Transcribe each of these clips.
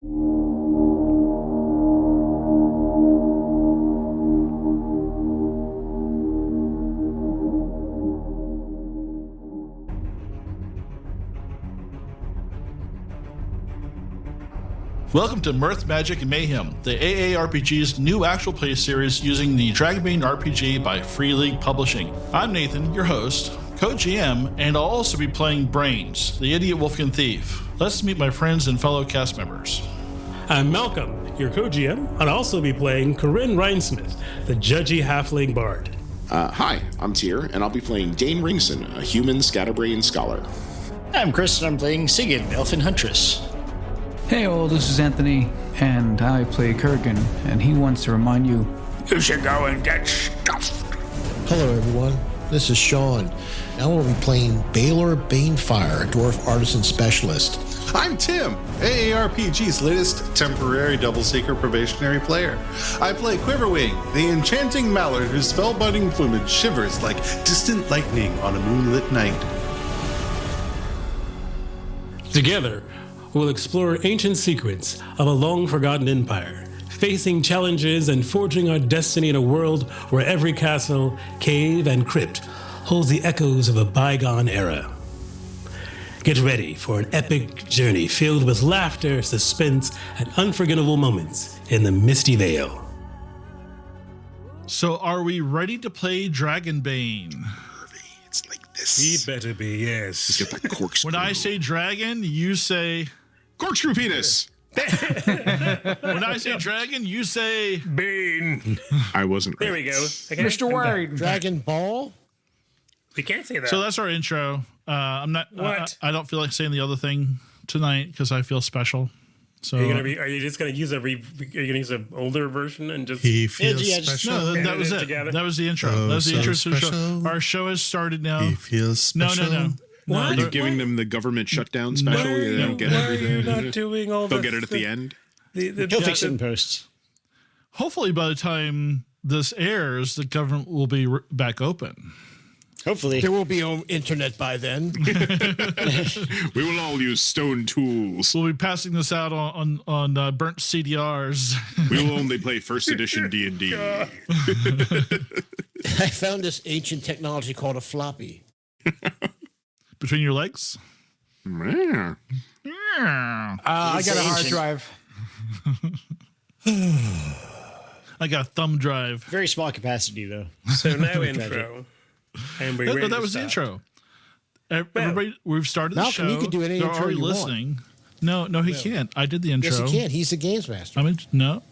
Welcome to Mirth, Magic, and Mayhem, the AARPG's new actual play series using the Dragonbane RPG by Free League Publishing. I'm Nathan, your host, co-GM, and I'll also be playing Brains, the idiot Wolfkin thief. Let's meet my friends and fellow cast members. I'm Malcolm, your co-GM, and I'll also be playing Corinne Rhinesmith, the judgy halfling bard. Hi, I'm Tyr, and I'll be playing Dane Ringson, a human scatterbrain scholar. I'm Chris, and I'm playing Sigyn, Elfin Huntress. Hey all, this is Anthony, and I play Kurgan, and he wants to remind you, you should go and get stuffed. Hello everyone, this is Sean. Now we'll be playing Baylor Banefire, a dwarf artisan specialist. I'm Tim, AARPG's latest temporary double seeker probationary player. I play Quiverwing, the enchanting mallard whose spellbinding plumage shivers like distant lightning on a moonlit night. Together, we'll explore ancient secrets of a long-forgotten empire, facing challenges and forging our destiny in a world where every castle, cave, and crypt holds the echoes of a bygone era. Get ready for an epic journey filled with laughter, suspense, and unforgettable moments in the Misty Vale. So are we ready to play Dragonbane? It's like this. He better be, yes. He's got that corkscrew. When I say dragon, you say... Corkscrew penis! When I say dragon, you say... Bane. I wasn't right. There we go. Mr. Wade. Dragon Ball? We can't say that. So that's our intro. I'm not... What? I don't feel like saying the other thing tonight because I feel special. So Are you just gonna use are you gonna use an older version and just He feels just- special. No, that edit was it it. together? That was the intro. Oh, That was the so intro to the show. special. Our show has started now. He feels No, special. no. Are you What? giving them the government shutdown special? Why are They don't get you everything. not doing all They'll the get it at the end. He'll fix it in post. Hopefully, by the time this airs, the government will be back open. Hopefully. There will be internet by then. We will all use stone tools. We'll be passing this out on burnt CDRs. We will only play first edition D&D. I found this ancient technology called a floppy. Between your legs. Yeah. I got a hard drive. I got a thumb drive. Very small capacity, though. So now intro. And we No, that was the intro. Everybody, we've started the Malcolm, show. you can do any They're intro already you want. listening. No, he can't. I did the intro. Yes, he can. He's the games master. I mean, no.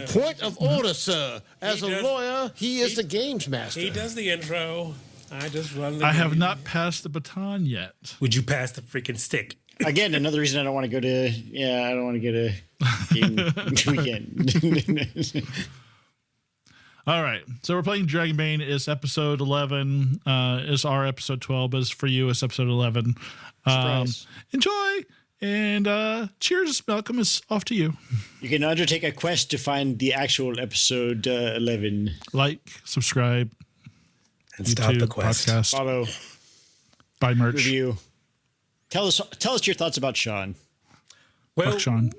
Point of order, sir. As He a does- lawyer, he is the games master. He does the intro. I just run the I have game. not passed the baton yet. Would you pass the freaking stick? Again, another reason I don't want to go to. Yeah, I don't want to get a game weekend. All right. So we're playing Dragonbane. It's episode 11. It's our episode 12, but it's for you. It's episode 11. Surprise. Enjoy. And cheers, Malcolm. It's off to you. You can undertake a quest to find the actual episode 11. Like, subscribe, And stop YouTube, the quest. podcast, Follow, buy merch. review. Tell us your thoughts about Sean. Well, Fuck Sean.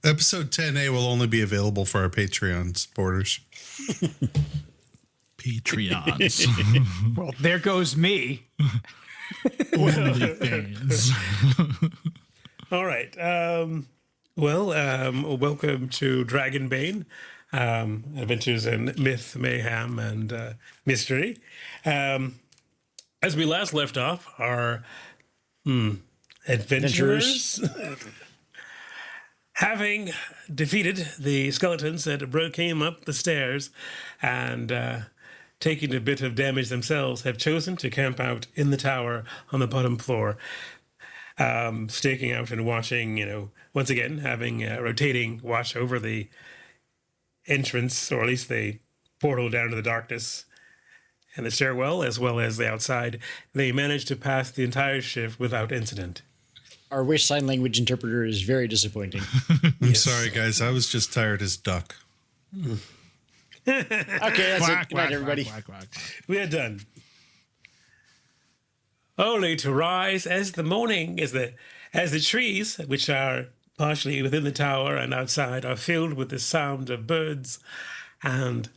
Episode 10A will only be available for our Patreon supporters. Patreons. Well, there goes me. Only fans. all right. Welcome to Dragonbane, Adventures in Myth, Mayhem, and Mystery. As we last left off, our adventurers, having defeated the skeletons that came up the stairs and taking a bit of damage themselves, have chosen to camp out in the tower on the bottom floor, staking out and watching, once again, having a rotating watch over the entrance, or at least the portal down to the darkness and the stairwell, as well as the outside. They managed to pass the entire shift without incident. Our wish sign language interpreter is very disappointing. I'm sorry, guys. I was just tired as duck. Okay, that's it. Good night, everybody. We are done. Only to rise as the morning, As the trees, which are partially within the tower and outside, are filled with the sound of birds, and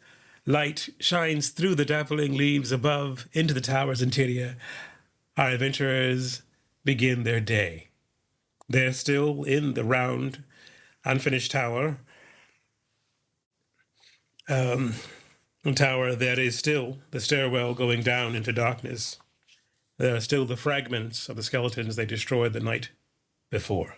light shines through the dappling leaves above into the tower's interior, our adventurers begin their day. They're still in the round, unfinished tower. A tower that is still the stairwell going down into darkness. There are still the fragments of the skeletons they destroyed the night before.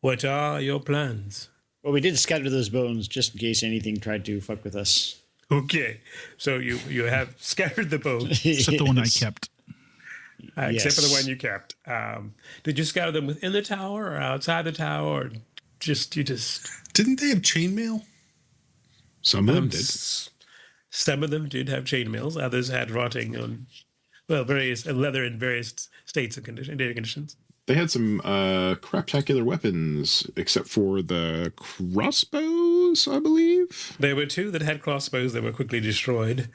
What are your plans? Well, we did scatter those bones just in case anything tried to fuck with us. Okay, so you have scattered the bones. Except the one I kept. Except for the one you kept. Did you scatter them within the tower or outside the tower, or you just? Didn't they have chainmail? Some of them did. Some of them did have chainmails. Others had rotting on, various leather in various states of conditions. They had some craptacular weapons, except for the crossbows, I believe. There were 2 that had crossbows that were quickly destroyed.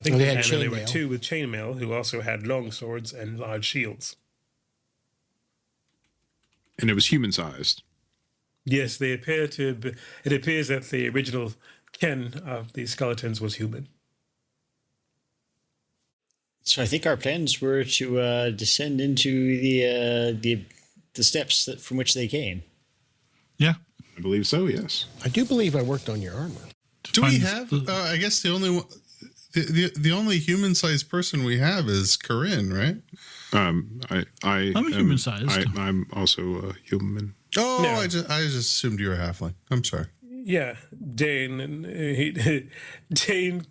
I think they had there were chainmail. 2 with chainmail who also had long swords and large shields. And it was human-sized. Yes, they appear to be, it appears that the original ken of the skeletons was human. So I think our plans were to descend into the steps from which they came. Yeah. I believe so, yes. I do believe I worked on your armor. Do we have? I guess the only one, the only human-sized person we have is Corinne, right? I'm human-sized. I'm also a human. Oh, No. I just assumed you were halfling. I'm sorry. Yeah, Dane,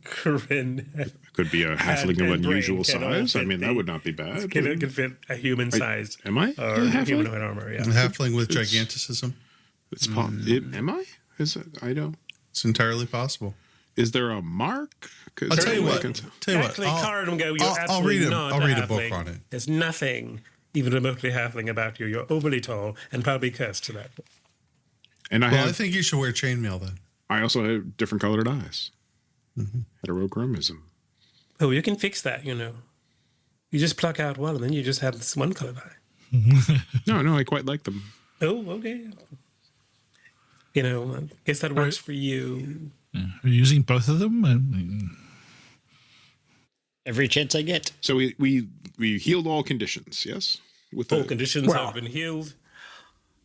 Corinne. Could be a halfling of and unusual Brain can all size. I fit mean, that would not be bad. Can fit a human-sized Am I? or halfling? humanoid armor. Yeah. A halfling with giganticism. It's am I? Is it? I don't. It's entirely possible. Is there a mark? I'll tell you what. Actually, Card will go, you're I'll read absolutely a, not I'll read a halfling. book on it. There's nothing even remotely halfling about you. You're overly tall and probably cursed to that. And I think you should wear chainmail then. I also have different colored eyes. Heterochromism. Oh, you can fix that, You just pluck out one and then you just have this one colored eye. No, I quite like them. Oh, okay. I guess that works for you. Yeah. Are you using both of them? Every chance I get. So we healed all conditions, yes? With All conditions have been healed.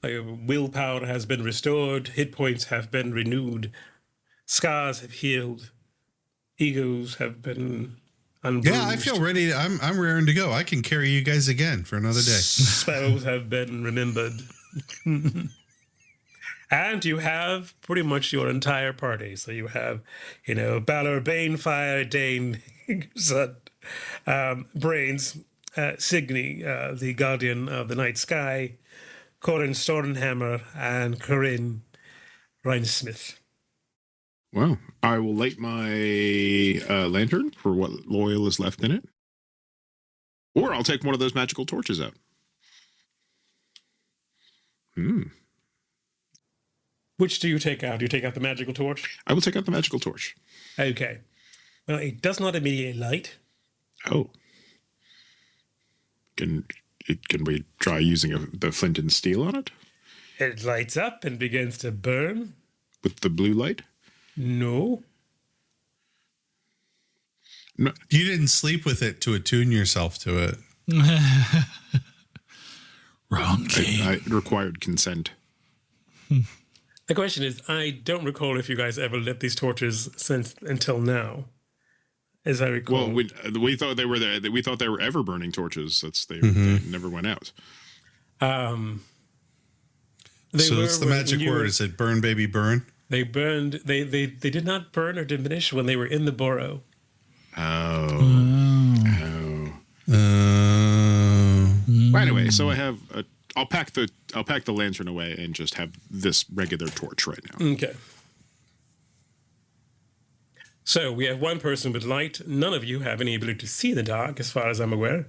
Willpower has been restored. Hit points have been renewed. Scars have healed. Egos have been unbruised. Yeah, I feel ready. I'm raring to go. I can carry you guys again for another day. Spells have been remembered. And you have pretty much your entire party. So you have, Balor, Banefire, Dane, Son, Brains, Signy, the Guardian of the Night Sky, Corin Stornhammer, and Corinne Rhinesmith. Well, I will light my lantern for what oil is left in it. Or I'll take one of those magical torches out. Which do you take out? Do you take out the magical torch? I will take out the magical torch. Okay. Well, it does not immediately light. Oh. Can we try using the flint and steel on it? It lights up and begins to burn. With the blue light? No. No. You didn't sleep with it to attune yourself to it. Wrong game. I required consent. The question is, I don't recall if you guys ever lit these torches until now, as I recall. Well, we thought they were there. We thought they were ever burning torches. They never went out. So it's the magic word. Is it burn, baby, burn? They burned. They did not burn or diminish when they were in the burrow. Well, anyway, so I have I'll pack the lantern away and just have this regular torch right now. Okay. So we have one person with light. None of you have any ability to see in the dark, as far as I'm aware.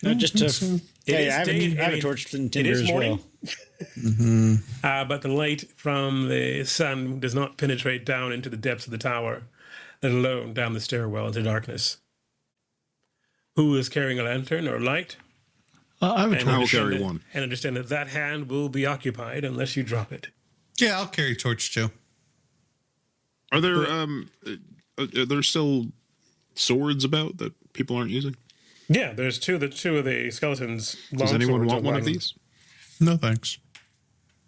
No, just to. I have a torch and tinder as morning. Well. But the light from the sun does not penetrate down into the depths of the tower, let alone down the stairwell into darkness. Who is carrying a lantern or light? I have a And torch. I will carry one. And understand that that hand will be occupied unless you drop it. Yeah, I'll carry torch too. Are there still swords about that people aren't using? Yeah, there's two of the skeletons. Does anyone want one of these? No thanks.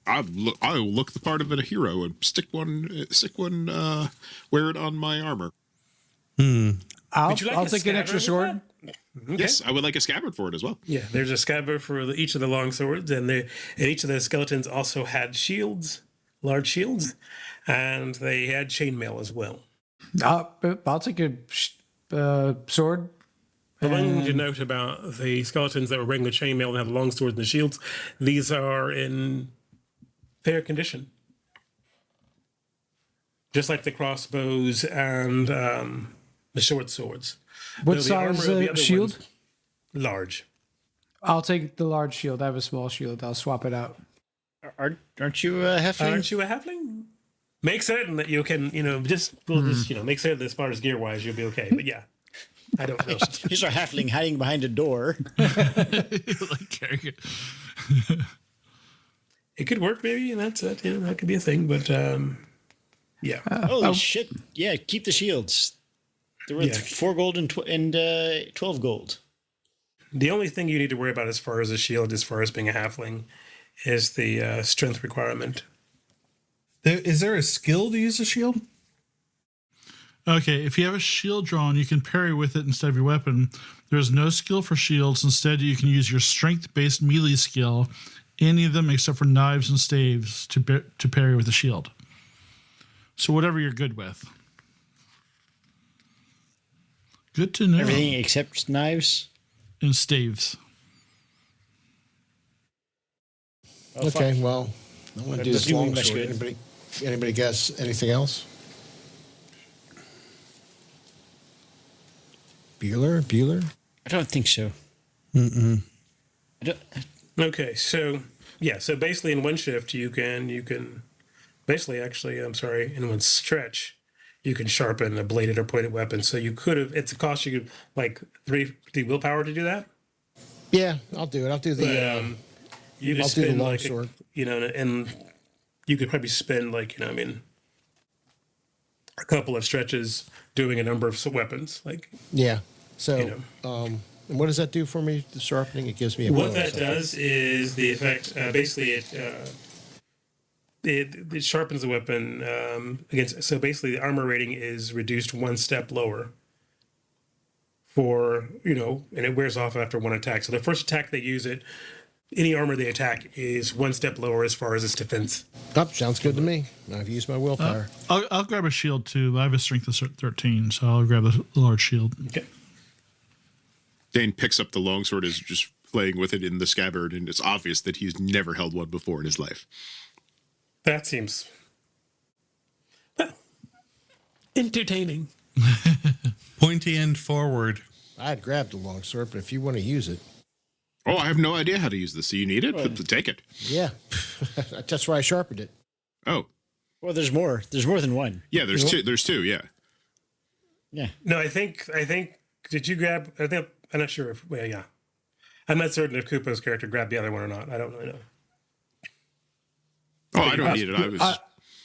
I will look the part of a hero and stick one, wear it on my armor. I'll Would you like a take an extra scabbard sword. with that? Okay. Yes, I would like a scabbard for it as well. Yeah, there's a scabbard for each of the long swords, and each of the skeletons also had shields, large shields, and they had chainmail as well. I'll take a sword. The one to note about the skeletons that were wearing the chainmail and have the long swords and the shields, these are in fair condition. Just like the crossbows and the short swords. What Though the armor size of the other shield? ones- Large. I'll take the large shield. I have a small shield. I'll swap it out. Aren't you a halfling? Aren't you a halfling? Make certain that you can, just make certain that as far as gear wise, you'll be okay. But yeah, I don't know. He's our halfling hiding behind a door. Like carrying it. It could work, maybe, and that's it. That could be a thing. But yeah, Holy shit! Yeah, keep the shields. They're worth 4 gold and 12 gold. the only thing you need to worry about as far as a shield, as far as being a halfling, is the strength requirement. Is there a skill to use a shield? Okay, if you have a shield drawn, you can parry with it instead of your weapon. There's no skill for shields. Instead, you can use your strength-based melee skill, any of them except for knives and staves, to parry with a shield. So whatever you're good with. Good to know. Everything except knives? And staves. Oh, Okay, fuck. well, I want to do That's this doing long much sword. good. Anybody guess anything else? Bueller? I don't think so. Mm-mm. I don't, Okay, so basically in one shift you can basically actually in one stretch you can sharpen a bladed or pointed weapon. So you could have it's a cost you could like 3 willpower to do that. Yeah, I'll do it. I'll do the. You could I'll do the spend long like sword. and you could probably spend like a couple of stretches doing a number of weapons. Like Yeah. So, You and what does that do for me? The sharpening, it gives me a what bonus, that I think. does is the effect. Basically, it sharpens the weapon against. So basically, the armor rating is reduced 1 step lower. And it wears off after one attack. So the first attack they use it, any armor they attack is 1 step lower as far as its defense. Oh, sounds good to me. I've used my willpower. I'll grab a shield too. I have a strength of 13, so I'll grab the large shield. Okay. Dane picks up the longsword, is just playing with it in the scabbard, and it's obvious that he's never held one before in his life. That seems entertaining. Pointy end forward. I'd grab the long sword, but if you want to use it, Oh, I have no idea how to use this. So you need it? Take it. yeah. That's why I sharpened it. Oh, well, there's more. There's more than one. yeah. There's two. There's two. Yeah. Yeah. No, I think. Did you grab? I'm not sure if. Well, yeah. I'm not certain if Koopa's character grabbed the other one or not. I don't really know. Oh, I don't need it. I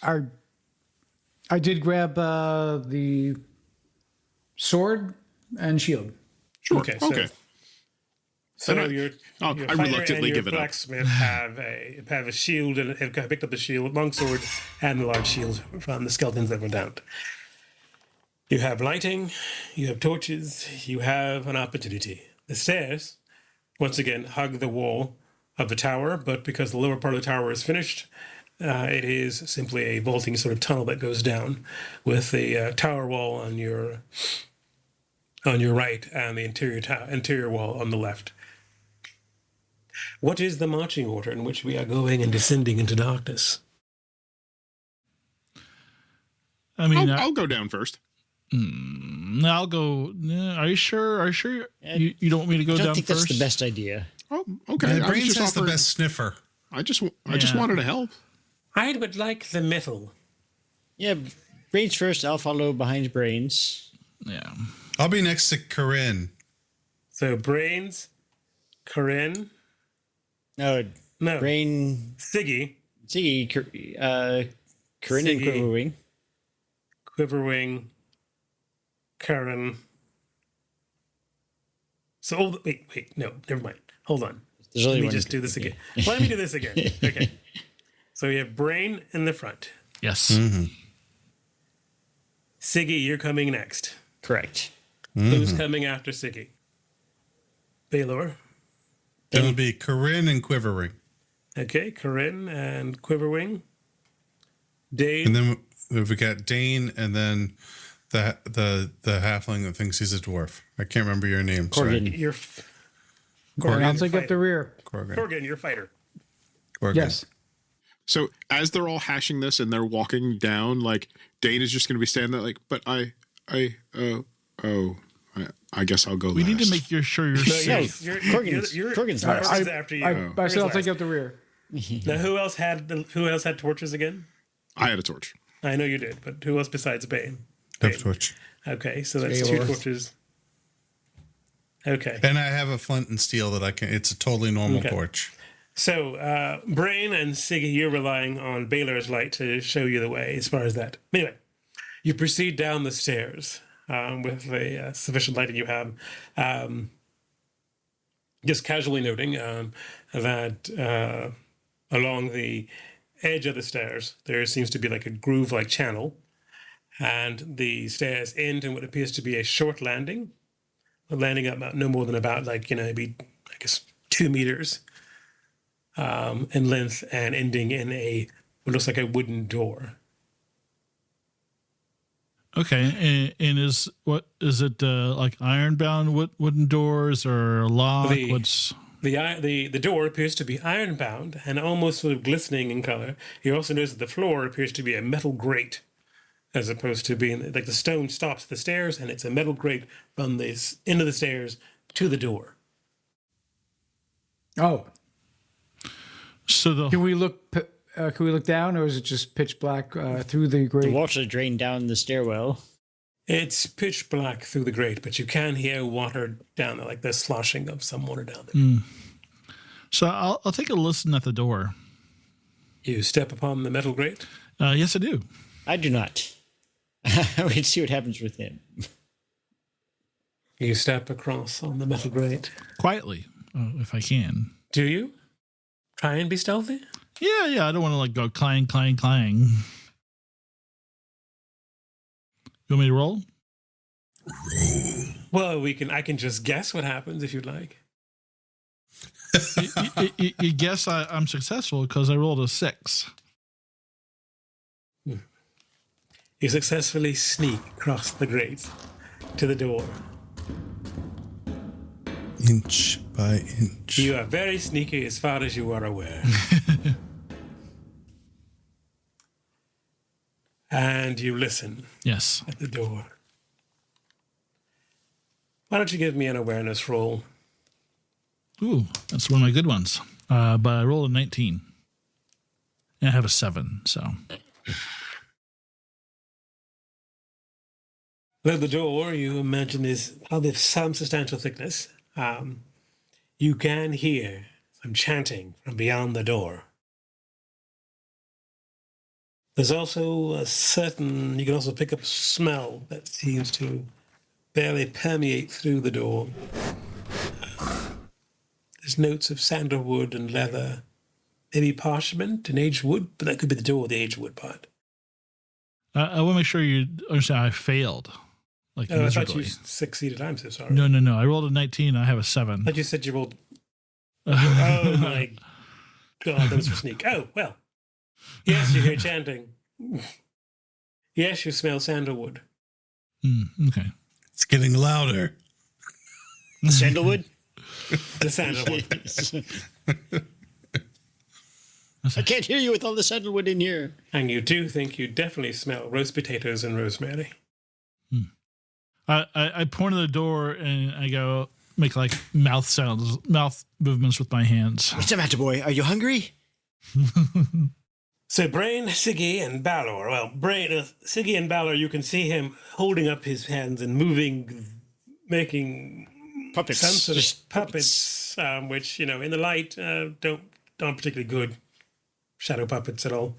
was. I did grab the sword and shield. Sure. Okay. So So I your reluctantly fighter and your give it up. blacksmith have a shield and have picked up the shield, longsword, and the large shield from the skeletons that were downed. You have lighting, you have torches, you have an opportunity. The stairs, once again, hug the wall of the tower, but because the lower part of the tower is finished, it is simply a vaulting sort of tunnel that goes down with the tower wall on your right and the interior wall on the left. What is the marching order in which we are going and descending into darkness? I mean, I'll go down first. I'll go. Are you sure? Are you sure you don't want me to go I down don't think first? that's the best idea. Oh, okay. The I was brains just has the offering- best sniffer. I just Yeah. wanted to help. I would like the middle. Yeah, brains first. I'll follow behind brains. Yeah. I'll be next to Corinne. So Brains, Corinne, No, No. Brain, Siggy. Corinne, and Siggy. Quiverwing. Quiverwing. Karen. So, wait, no, never mind. Hold on. There's Let only me one. just do this again. Let me do this again. Okay. So we have Brain in the front. Yes. Siggy, you're coming next. Correct. Who's coming after Siggy? Baylor. It'll be Corinne and Quivering. Okay, Corinne and Quiverwing. Dave. And then we got Dane, and then the halfling that thinks he's a dwarf. I can't remember your name. Corgan. You're And I'll take up the rear. Corgan, you're fighter. Yes. So as they're all hashing this and they're walking down, like Dane is just going to be standing there, like, but I guess I'll go. We last. need to make sure you're safe. Corgan's Corgan's after you. I said I'll take up the rear. Now, who else had torches again? I had a torch. I know you did, but who else besides Bane? Death Twitch. Okay, so that's two torches. Okay. And I have a flint and steel that I can. It's a totally normal torch. So, Brain and Siggy, you're relying on Baylor's light to show you the way as far as that. Anyway, you proceed down the stairs with the sufficient lighting you have. Just casually noting that along the edge of the stairs, there seems to be like a groove-like channel, and the stairs end in what appears to be a short landing, landing up no more than about maybe, I guess, 2 meters in length, and ending in what looks like a wooden door. Okay, and is it like iron-bound wooden doors or a lock? The door appears to be iron-bound and almost sort of glistening in color. You also notice that the floor appears to be a metal grate, as opposed to being like the stone stops at the stairs, and it's a metal grate from this end of the stairs to the door. Oh. So can we look down, or is it just pitch black through the grate? The water drained down the stairwell. It's pitch black through the grate, but you can hear water down there, like the sloshing of some water down there. So I'll take a listen at the door. You step upon the metal grate? Yes, I do. I do not. We'd see what happens with him. You step across on the metal grate. Quietly, if I can. Do you? Try and be stealthy? Yeah. I don't want to go clang. You want me to roll? Well, I can just guess what happens if you'd like. you guess I'm successful because I rolled a 6. You successfully sneak across the grate to the door. Inch by inch. You are very sneaky as far as you are aware. And you listen. Yes. At the door. Why don't you give me an awareness roll? Ooh, that's one of my good ones. But I rolled a 19. And I have a 7, so. Though the door, you imagine, is probably of some substantial thickness, you can hear some chanting from beyond the door. There's also you can also pick up a smell that seems to barely permeate through the door. There's notes of sandalwood and leather, maybe parchment and aged wood, but that could be the door, the aged wood part. I want to make sure you understand I failed. Like I thought miserably. you succeeded. I'm so sorry. No. I rolled a 19. I have a 7. But you said you rolled. Oh my God, that was for sneak. Oh, well. Yes, you hear chanting. Yes, you smell sandalwood. Okay. It's getting louder. The sandalwood? The sandalwood. I can't hear you with all the sandalwood in here. And you do think you definitely smell roast potatoes and rosemary. I point to the door and I go make like mouth movements with my hands. What's the matter, boy? Are you hungry? So Brain, Siggy, and Balor. Well, Siggy and Balor, you can see him holding up his hands and moving, making puppets, some sort of puppets, which in the light don't aren't particularly good shadow puppets at all.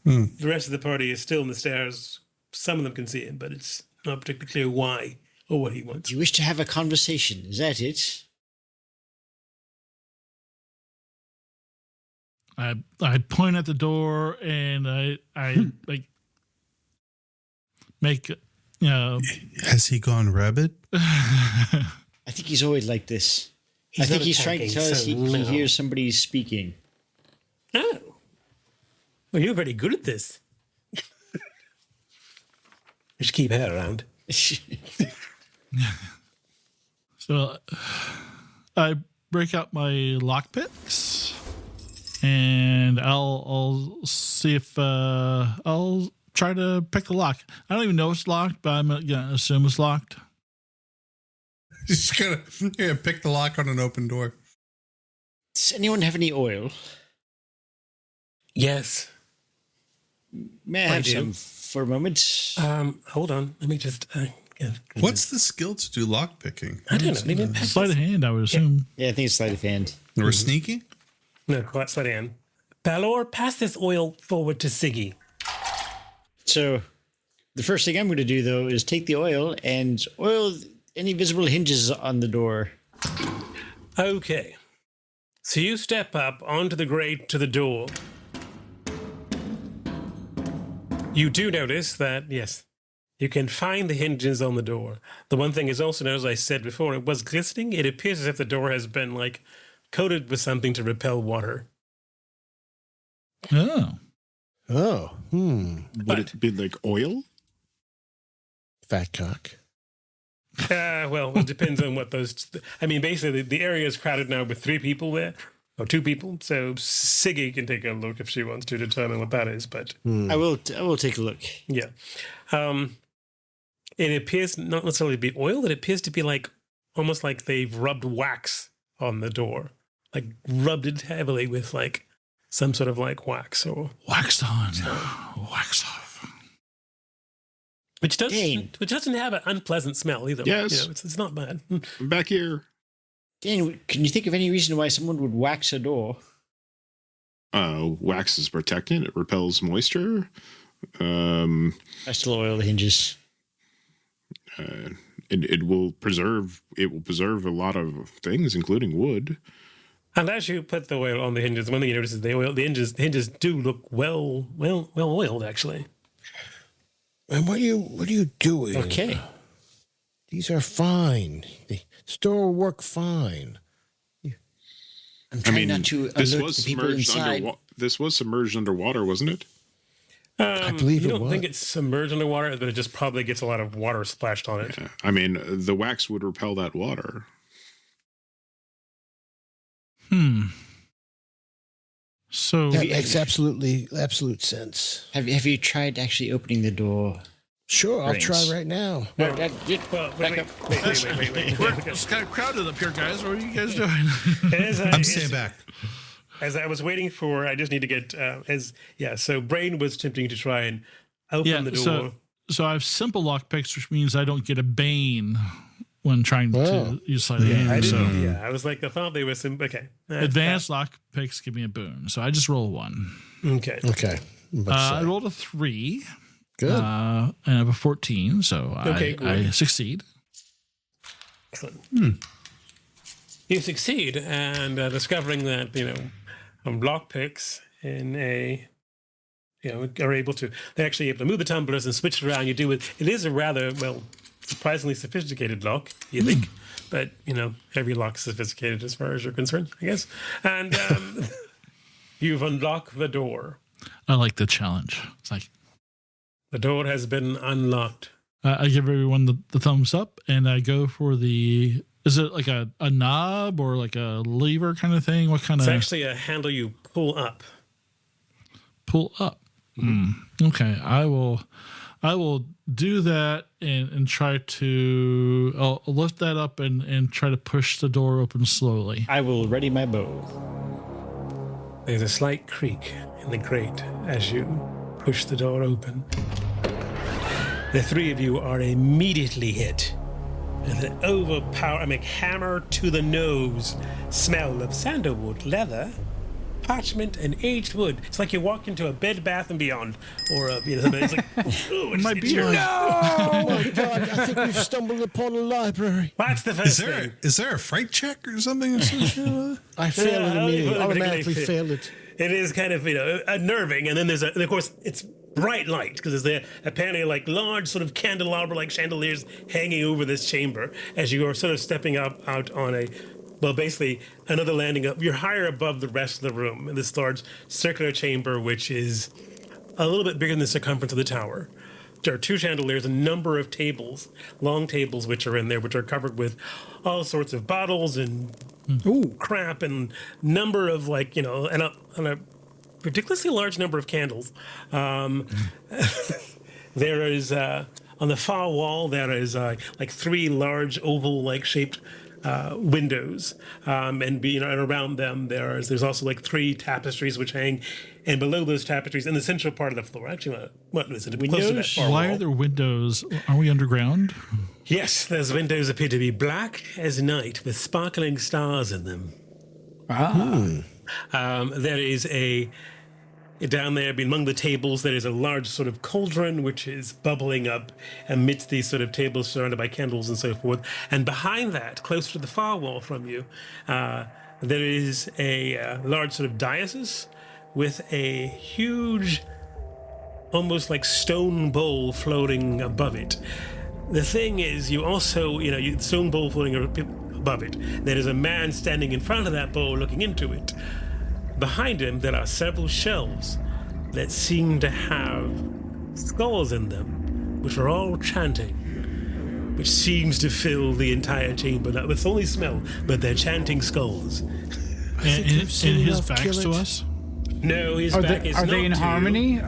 The rest of the party is still in the stairs. Some of them can see him, but it's not particularly clear why or what he wants. You wish to have a conversation, is that it? I point at the door and I like make Has he gone rabid? I think he's always like this. I think he's trying to tell us he hears somebody speaking. Oh. Well, you're very good at this. You should keep her around. So I break out my lockpicks and I'll see if I'll try to pick the lock. I don't even know it's locked, but I'm gonna assume it's locked. Just gonna pick the lock on an open door. Does anyone have any oil? Yes. May I have some for a moment? Hold on. Let me just... What's the skill to do lock picking? I don't know. Sleight of hand, I would assume. Yeah, I think it's sleight of hand. Or sneaky? No, quite sleight of hand. Balor, pass this oil forward to Siggy. So, the first thing I'm going to do, though, is take the oil and oil any visible hinges on the door. Okay. So you step up onto the grate to the door. You do notice that, yes, you can find the hinges on the door. The one thing is also, as I said before, it was glistening. It appears as if the door has been, like, coated with something to repel water. Oh. Oh. Would it be like oil? Fat cock. Well, it depends on what those... I mean, basically, the area is crowded now with 3 people there, or 2 people. So Siggy can take a look if she wants to determine what that is, but... I will take a look. Yeah. It appears not necessarily to be oil. It appears to be like, almost like they've rubbed wax on the door. Like, rubbed it heavily with, like, some sort of, like, wax or... Wax on, wax off. Which doesn't have an unpleasant smell either. Yes. You know, it's not bad. I'm back here. Dan, can you think of any reason why someone would wax a door? Wax is protectant. It repels moisture. I still oil the hinges. It will preserve a lot of things, including wood. And as you put the oil on the hinges, one thing you notice is the hinges do look well oiled, actually. And what are you doing? Okay. These are fine. The store will work fine. I'm trying not to alert the people inside. This was submerged underwater, wasn't it? I believe you don't think it's submerged underwater, but it just probably gets a lot of water splashed on it. Yeah. I mean, the wax would repel that water. So that makes absolute sense. Have you tried actually opening the door? Sure, I'll try right now. Wait. we're it's kind of crowded up here, guys. What are you guys doing? I'm staying back. As I was waiting for, I just need to get So Brain was attempting to try and open the door. So I have simple lockpicks, which means I don't get a bane when trying to use sleight of hand. I was like, I thought they were simple. Okay, advanced lockpicks give me a boon, so I just roll 1. Okay. I rolled a 3. Good. And I have a 14, so I succeed. Excellent. You succeed, and discovering that lockpicks are able to. They're actually able to move the tumblers and switch it around. It is a rather surprisingly sophisticated lock, you think, but every lock is sophisticated as far as you're concerned, I guess. And you've unlocked the door. I like the challenge. It's like the door has been unlocked. I give everyone the thumbs up, and I go for the. Is it like a knob or like a lever kind of thing? What kind of? It's actually a handle you pull up. Pull up. Okay, I will do that and try to. I'll lift that up and try to push the door open slowly. I will ready my bow. There's a slight creak in the grate as you push the door open. The 3 of you are immediately hit with an overpowering, hammer to the nose smell of sandalwood, leather, parchment and aged wood. It's like you walk into a Bed Bath and Beyond, or it's like, ooh, My beard. Oh my God! I think we've stumbled upon a library. That's the first thing. Is there a fright check or something associated with it? I failed it immediately. Yeah, Automatically failed it. It is kind of, unnerving. And then and of course, it's bright light because there's apparently like large sort of candelabra like chandeliers hanging over this chamber as you are sort of stepping out on basically another landing up. You're higher above the rest of the room in this large circular chamber, which is a little bit bigger than the circumference of the tower. There are 2 chandeliers, a number of tables, long tables, which are in there, which are covered with all sorts of bottles and crap, and number of and a ridiculously large number of candles. There is on the far wall there is like 3 large oval shaped windows, and around them there's also like 3 tapestries which hang, and below those tapestries in the central part of the floor. Actually, what is it? Close to that far Why wall. are there windows? Are we underground? Yes, those windows appear to be black as night with sparkling stars in them. There is down there, among the tables, there is a large sort of cauldron which is bubbling up amidst these sort of tables surrounded by candles and so forth. And behind that, close to the far wall from you, there is a large sort of dais with a huge, almost like stone bowl floating above it. The thing is, you also, stone bowl floating above it. There is a man standing in front of that bowl looking into it. Behind him, there are several shelves that seem to have skulls in them, which are all chanting, which seems to fill the entire chamber. Not with only smell, but they're chanting skulls. And his back's to us? No, his back is not to you. Are they in harmony?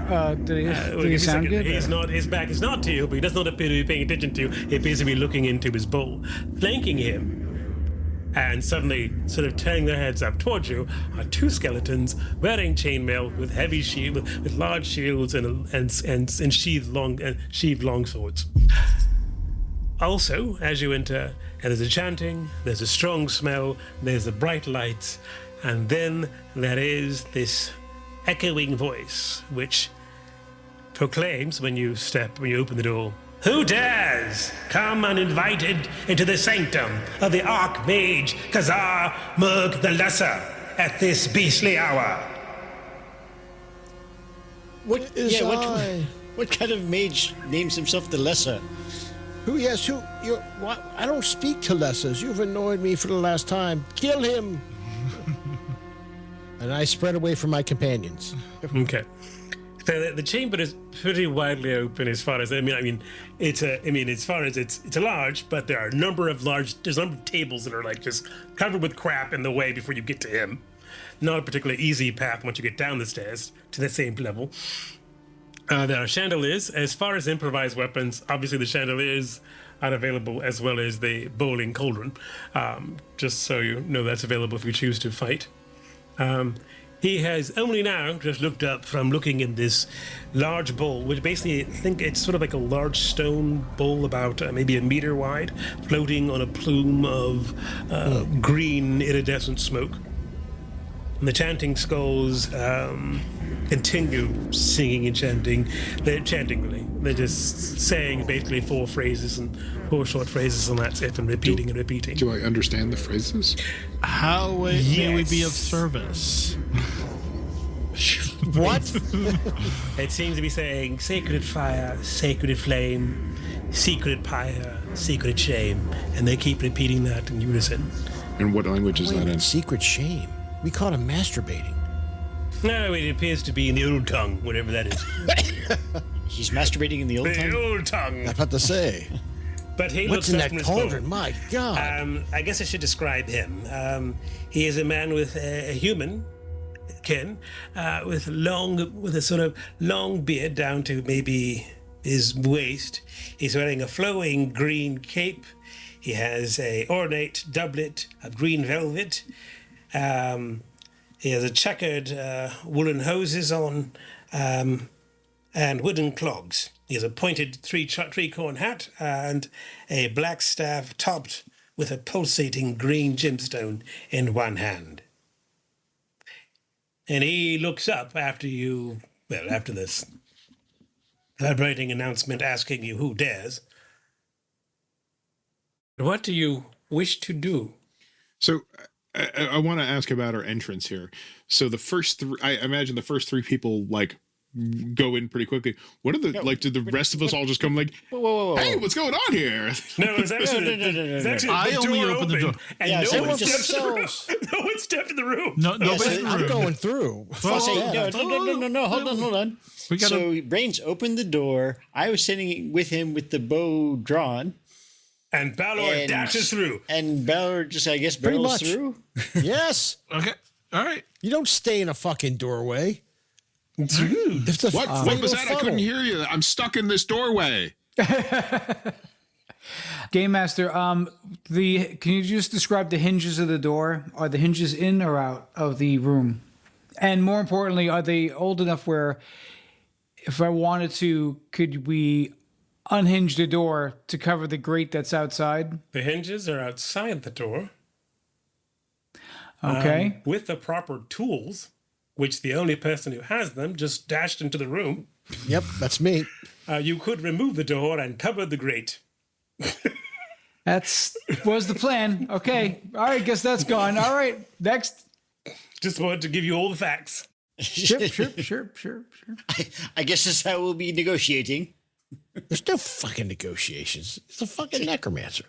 Do they sound good? His back is not to you, but he does not appear to be paying attention to you. He appears to be looking into his bowl. Flanking him, and suddenly sort of turning their heads up towards you, are 2 skeletons wearing chainmail with heavy shield, with large shields and sheathed long swords. Also, as you enter, and there's a chanting, there's a strong smell, there's the bright lights, and then there is this echoing voice which proclaims when you open the door, "Who dares come uninvited into the sanctum of the Archmage Khazar Murg the Lesser at this beastly hour?" What What kind of mage names himself the Lesser? Who? What? I don't speak to lessers. You've annoyed me for the last time. Kill him. And I spread away from my companions. Okay. So the chamber is pretty widely open as far as it's a large, but there are a number of tables that are like just covered with crap in the way before you get to him. Not a particularly easy path once you get down the stairs to the same level. There are chandeliers. As far as improvised weapons, obviously the chandeliers are available, as well as the bowling cauldron. Just so you know, that's available if you choose to fight. He has only now just looked up from looking in this large bowl, which basically I think it's sort of like a large stone bowl about maybe a meter wide, floating on a plume of green iridescent smoke. And the chanting skulls continue singing and chanting. They're chanting, really. They're just saying basically 4 phrases and 4 short phrases, and that's it, and repeating and repeating. Do I understand the phrases? How may we be of service? What? It seems to be saying sacred fire, sacred flame, secret pyre, secret shame, and they keep repeating that in unison. And what language is that in? Secret shame. We caught him masturbating. No, it appears to be in the old tongue, whatever that is. He's masturbating in the old The tongue? old tongue. I'm about to say. But he What's looks in up that from his cauldron? phone. My God. I guess I should describe him. He is a man with a human kin, with a sort of long beard down to maybe his waist. He's wearing a flowing green cape. He has a ornate doublet of green velvet. He has a checkered woolen hoses on, and wooden clogs. He has a pointed three-corn hat and a black staff topped with a pulsating green gemstone in one hand. And he looks up after this vibrating announcement asking you who dares. What do you wish to do? So I want to ask about our entrance here. So the first three, I imagine the first three people like go in pretty quickly. What are the did the rest of us all just come like, whoa. hey, what's going on here? No, it's actually, I only opened the door. And Yeah, no one just stepped in the room. No one stepped in the room. No, nobody's in the I'm room. going through. No, Fuck that. hold on. We gotta- So Brains opened the door. I was sitting with him with the bow drawn. And Balor dashes through. And Balor just, I guess, Pretty barrels much. through. Yes. Okay. All right. You don't stay in a fucking doorway. It's rude. If the What was that? I couldn't hear you. I'm stuck in this doorway. Game Master, can you just describe the hinges of the door? Are the hinges in or out of the room? And more importantly, are they old enough where if I wanted to, could we unhinge the door to cover the grate that's outside? The hinges are outside the door. Okay. With the proper tools, which the only person who has them just dashed into the room. Yep, that's me. You could remove the door and cover the grate. That's was the plan. Okay. All right, guess that's gone. All right, next. Just wanted to give you all the facts. Sure. I guess that's how we'll be negotiating. There's no fucking negotiations. It's a fucking necromancer.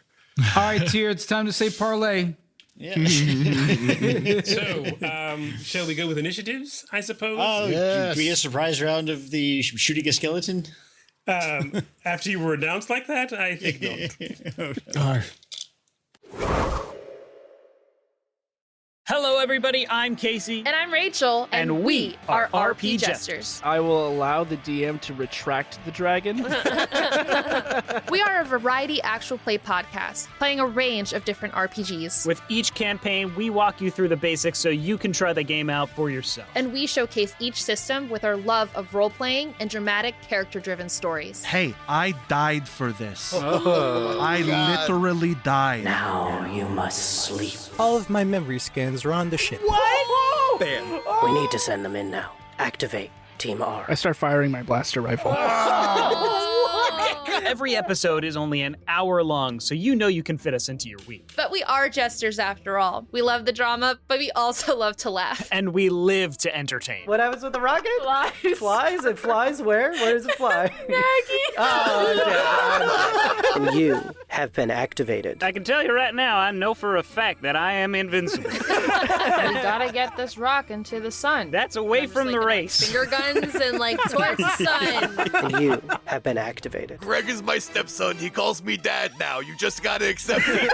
All right, Tyr, it's time to say parlay. Yeah. So, shall we go with initiatives, I suppose? Oh, Yes. can we get a surprise round of the shooting a skeleton? After you were announced like that, I think not. All right. Hello, everybody. I'm Casey. And I'm Rachel, and we are RP Jesters. I will allow the DM to retract the dragon. We are a variety actual play podcast, playing a range of different RPGs. With each campaign, we walk you through the basics so you can try the game out for yourself. And we showcase each system with our love of role-playing and dramatic, character-driven stories. Hey, I died for this. I literally died. Now you must sleep. All of my memory scans are on the ship. What? Bam. We need to send them in now. Activate Team R. I start firing my blaster rifle. Every episode is only an hour long, so you know you can fit us into your week. But we are jesters after all. We love the drama, but we also love to laugh. And we live to entertain. What happens with the rocket? Flies. Flies? It flies where? Where does it fly? Maggie! Oh, okay. You have been activated. I can tell you right now, I know for a fact that I am invincible. We gotta get this rock into the sun. That's away from the race. Finger guns and towards the sun. And you have been activated. Greg is my stepson. He calls me dad now. You just gotta accept it.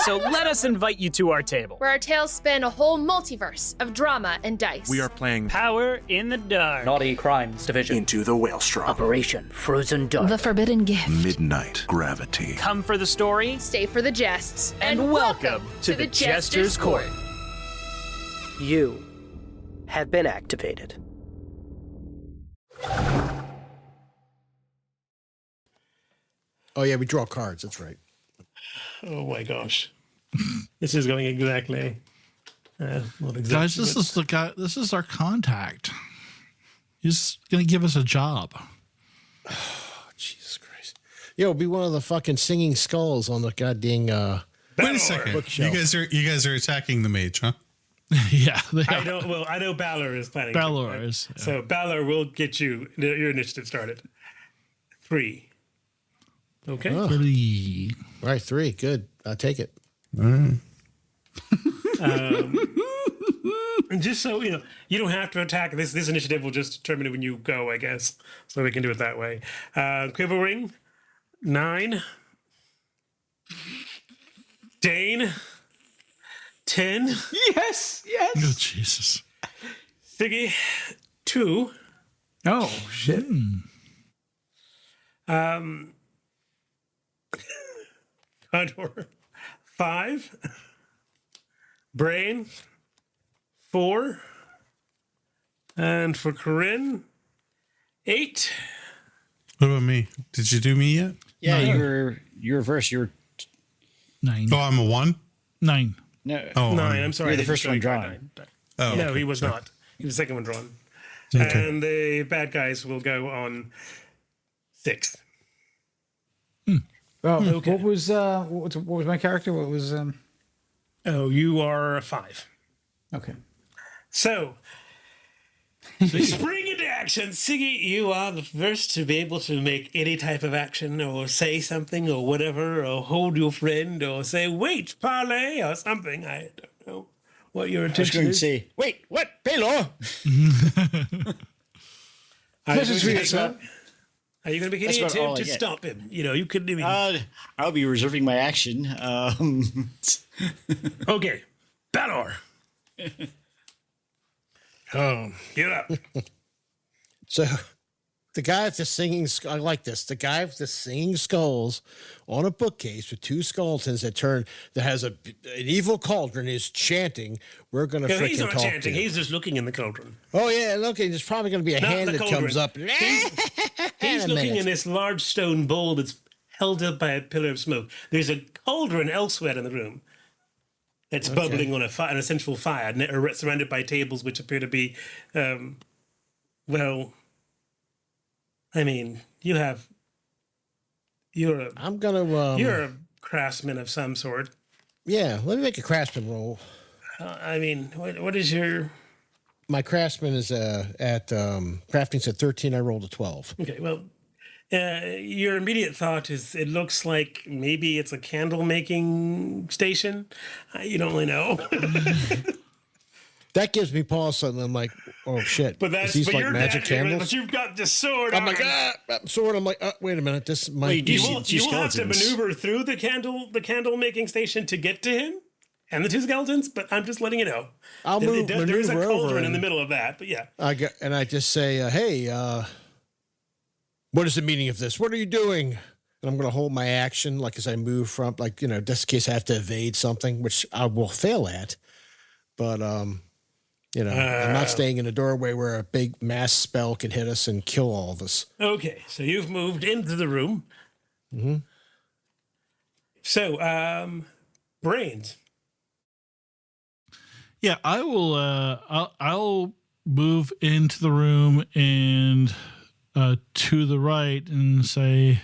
So let us invite you to our table. Where our tales spin a whole multiverse of drama and dice. We are playing Power in the Dark. Naughty Crimes Division. Into the Whalestrom. Operation Frozen Dark. The Forbidden Gift. Midnight Gravity. Come for the story. Stay for the jests. And welcome to the Jester's Court. You have been activated. Oh, yeah, we draw cards. That's right. Oh my gosh. This is going exactly. Not exactly. Guys, this is the guy. This is our contact. He's gonna give us a job. Oh, Jesus Christ. Yeah, it'll be one of the fucking singing skulls on the goddamn Wait a second. bookshelf. You guys are attacking the mage, huh? Yeah. I know Balor is planning. Balor to, is. Yeah. So Balor will get your initiative started. 3. Okay. Oh. 3. All right, 3. Good. I'll take it. And just so you know, you don't have to attack. This initiative will just determine it when you go, I guess. So we can do it that way. Quivering, 9. Dane, 10. Yes. Oh, Jesus. Siggy, 2. Oh, shit. Condor, 5. Brain, 4. And for Corinne, 8. What about me? Did you do me yet? Yeah, you're reverse. You're 9. Oh, I'm a 1? 9. no. Oh, 9. I'm sorry. You're the I first didn't one show you drawn. Oh, no, okay. he was not. He was the second one drawn. Okay. And the bad guys will go on 6th. Oh, Okay. what was my character? What was Oh, you are a 5. Okay. So, spring into action. Siggy, you are the first to be able to make any type of action or say something or whatever, or hold your friend or say, wait, parlay or something. I don't know what your I was intention going to is. say, wait, what? Baylor? Are you That's going what- to make that's any about all attempt I to get. stop him? You know, you couldn't even... I'll be reserving my action. Okay, Balor. Oh, get up. So, the guy with the singing, I like this. The guy with the singing skulls on a bookcase with 2 skeletons that has an evil cauldron is chanting. We're gonna No, freaking he's not talk chanting. to you. He's just looking in the cauldron. Oh yeah, look, there's probably gonna be a Not hand the that cauldron. comes up. He's looking in this large stone bowl that's held up by a pillar of smoke. There's a cauldron elsewhere in the room. It's Okay. bubbling on an essential fire, surrounded by tables which appear to be, well, I mean, you're a you're a craftsman of some sort. Yeah, let me make a craftsman roll. I mean, what is your? My craftsman is at crafting's at 13. I rolled a 12. Okay, well, your immediate thought is it looks like maybe it's a candle making station. You don't really know. That gives me pause. Suddenly, I'm like, oh shit! But that's Is these but like you're magic that, candles? But you've got the sword. I'm on. like, sword. I'm like, wait a minute. This might be. You will have to maneuver through the candle making station to get to him and the 2 skeletons. But I'm just letting you know. I'll There is a maneuver over cauldron in and- the middle of that. But yeah. I just say, hey, what is the meaning of this? What are you doing? And I'm going to hold my action, like as I move from, like, just in case I have to evade something, which I will fail at. But, I'm not staying in a doorway where a big mass spell can hit us and kill all of us. Okay, so you've moved into the room. Mm-hmm. So, brains. Yeah, I will. I'll move into the room and to the right and say,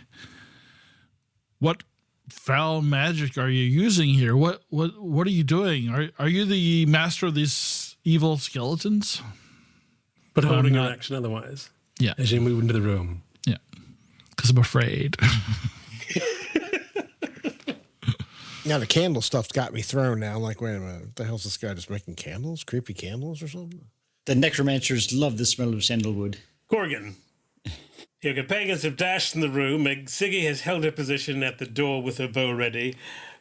"What foul magic are you using here? What are you doing? Are you the master of these evil skeletons?" But holding your action otherwise. Yeah, as you move into the room. Yeah, because I'm afraid. Now the candle stuff's got me thrown now. I'm like, wait a minute, what the hell's this guy just making candles? Creepy candles or something? The necromancers love the smell of sandalwood. Corgan. Your companions have dashed in the room. Siggy has held her position at the door with her bow ready.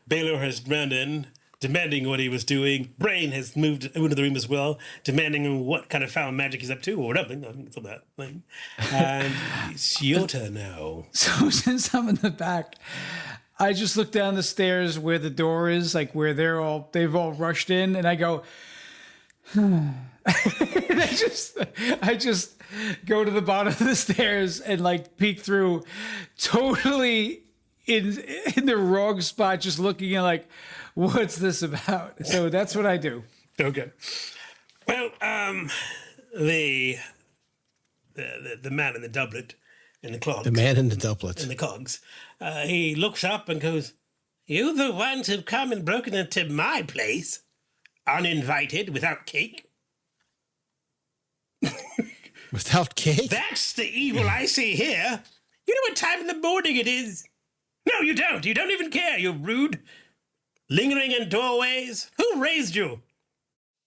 Baylor has run in, demanding what he was doing. Brain has moved into the room as well, demanding what kind of foul magic he's up to or nothing. I think it's all that thing. And it's your turn now. So since I'm in the back, I just look down the stairs where the door is, like where they've all rushed in, and I go, and I just go to the bottom of the stairs and like peek through, totally in the wrong spot, just looking at like, what's this about? So that's what I do. Okay. Well, the man in the doublet and the clogs. The man in the doublet. And the cogs. He looks up and goes, "You the ones who've come and broken into my place, uninvited, without cake?" Without cake? That's the evil I see here. You know what time in the morning it is? No, you don't. You don't even care. You're rude. Lingering in doorways. Who raised you?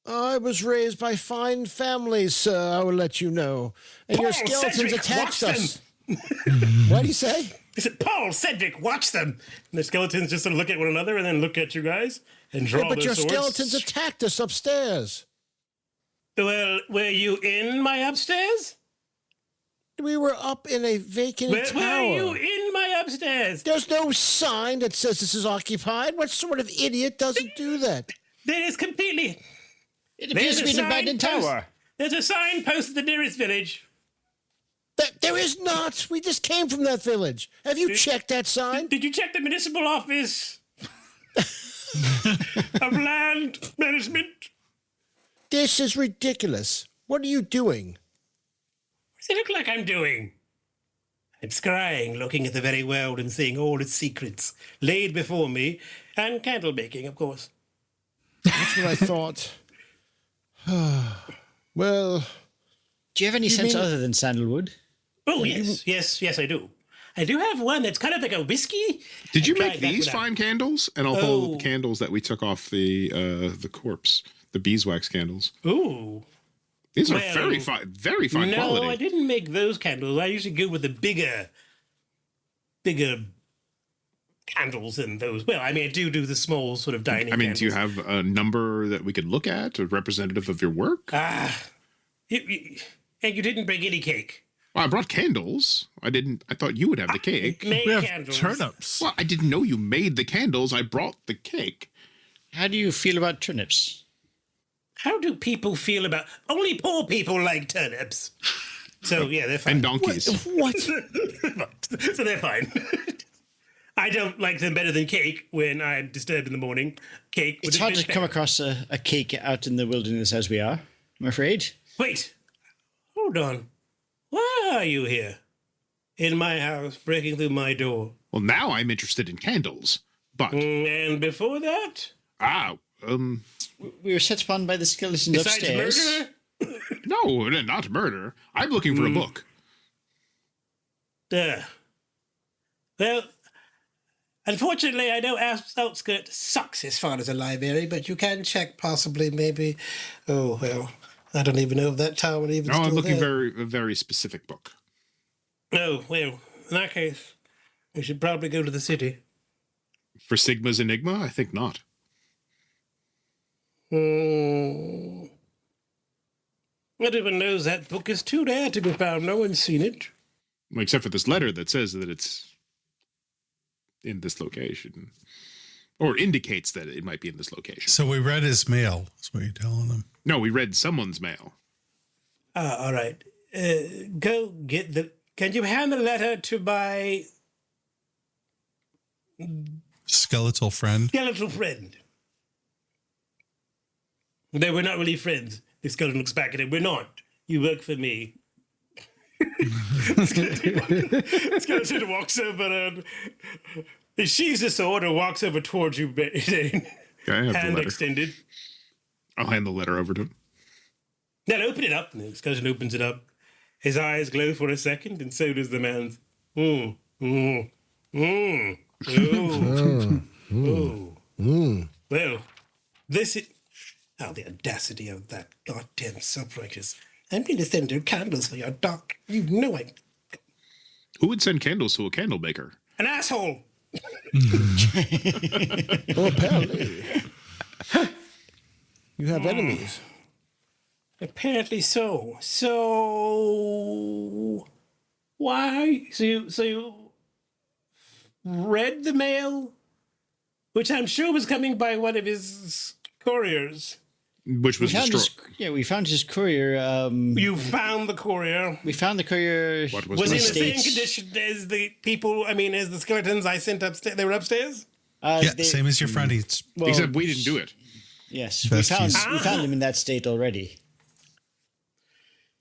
I was raised by fine families, sir. I will let you know. And your Paul skeletons Cedric, attacked watch us. What did he say? He said, "Paul, Cedric, watch them." And the skeletons just sort of look at one another and then look at you guys and draw Yeah, but their your swords. skeletons attacked us upstairs. Well, were you in my upstairs? We were up in a vacant Were tower. you in my upstairs? There's no sign that says this is occupied. What sort of idiot doesn't do that? There is completely... It appears to be an abandoned tower. There's a sign posted at the nearest village. There is not. We just came from that village. Have you checked that sign? Did you check the municipal office of land management? This is ridiculous. What are you doing? What does it look like I'm doing? I'm scrying, looking at the very world and seeing all its secrets laid before me, and candle making, of course. That's what I thought. Well... Do you have any sense other than sandalwood? Oh, yes, I do. I do have one that's kind of like a whiskey. Did you make these fine candles? And all the candles that we took off the corpse, the beeswax candles. Ooh. These are very fine quality. No, I didn't make those candles. I usually go with the bigger candles than those. Well, I mean, I do the small sort of dining candles. Do you have a number that we could look at, a representative of your work? And you didn't bring any cake. Well, I brought candles. I thought you would have the cake. We have candles. Turnips. Well, I didn't know you made the candles. I brought the cake. How do you feel about turnips? How do people feel about... Only poor people like turnips. So, yeah, they're fine. And donkeys. What? So they're fine. I don't like them better than cake when I'm disturbed in the morning. Cake. It's hard to come across a cake out in the wilderness as we are, I'm afraid. Wait. Hold on. Why are you here? In my house, breaking through my door. Well, now I'm interested in candles, but... And before that? We were set upon by the skeletons upstairs. Besides murder? No, not murder. I'm looking for a book. Well, unfortunately, I know Outskirt sucks as far as a library, but you can check possibly, maybe... Oh, well... I don't even know if that tower even still I'm looking there. for a very specific book. Oh, well, in that case, we should probably go to the city. For Sigma's Enigma? I think not. Everyone knows that book is too rare to be found. No one's seen it. Well, except for this letter that says that it's in this location. Or indicates that it might be in this location. So we read his mail. That's what you're telling them. No, we read someone's mail. All right. Go get the... Can you hand the letter to my... Skeletal friend? Skeletal friend. No, we're not really friends. The skeleton looks back at him. We're not. You work for me. The skeleton walks over... He sheaves the sword and walks over towards you, Dane. Hand extended. I'll hand the letter over to him. Then open it up. And the skeleton opens it up. His eyes glow for a second, and so does the man's. Well, this is... Oh, the audacity of that goddamn self-righteous. I'm going to send you candles for your dog. You know I... Who would send candles to a candle maker? An asshole! Well, apparently. You have enemies. Apparently so. So... Why? So you read the mail? Which I'm sure was coming by one of his couriers. Which was destroyed. We found his courier. You found the courier? We found the courier. What was he in the same condition as the people, as the skeletons I sent upstairs? They were upstairs? Same as your friend. Except we didn't do it. Yes, we found him in that state already.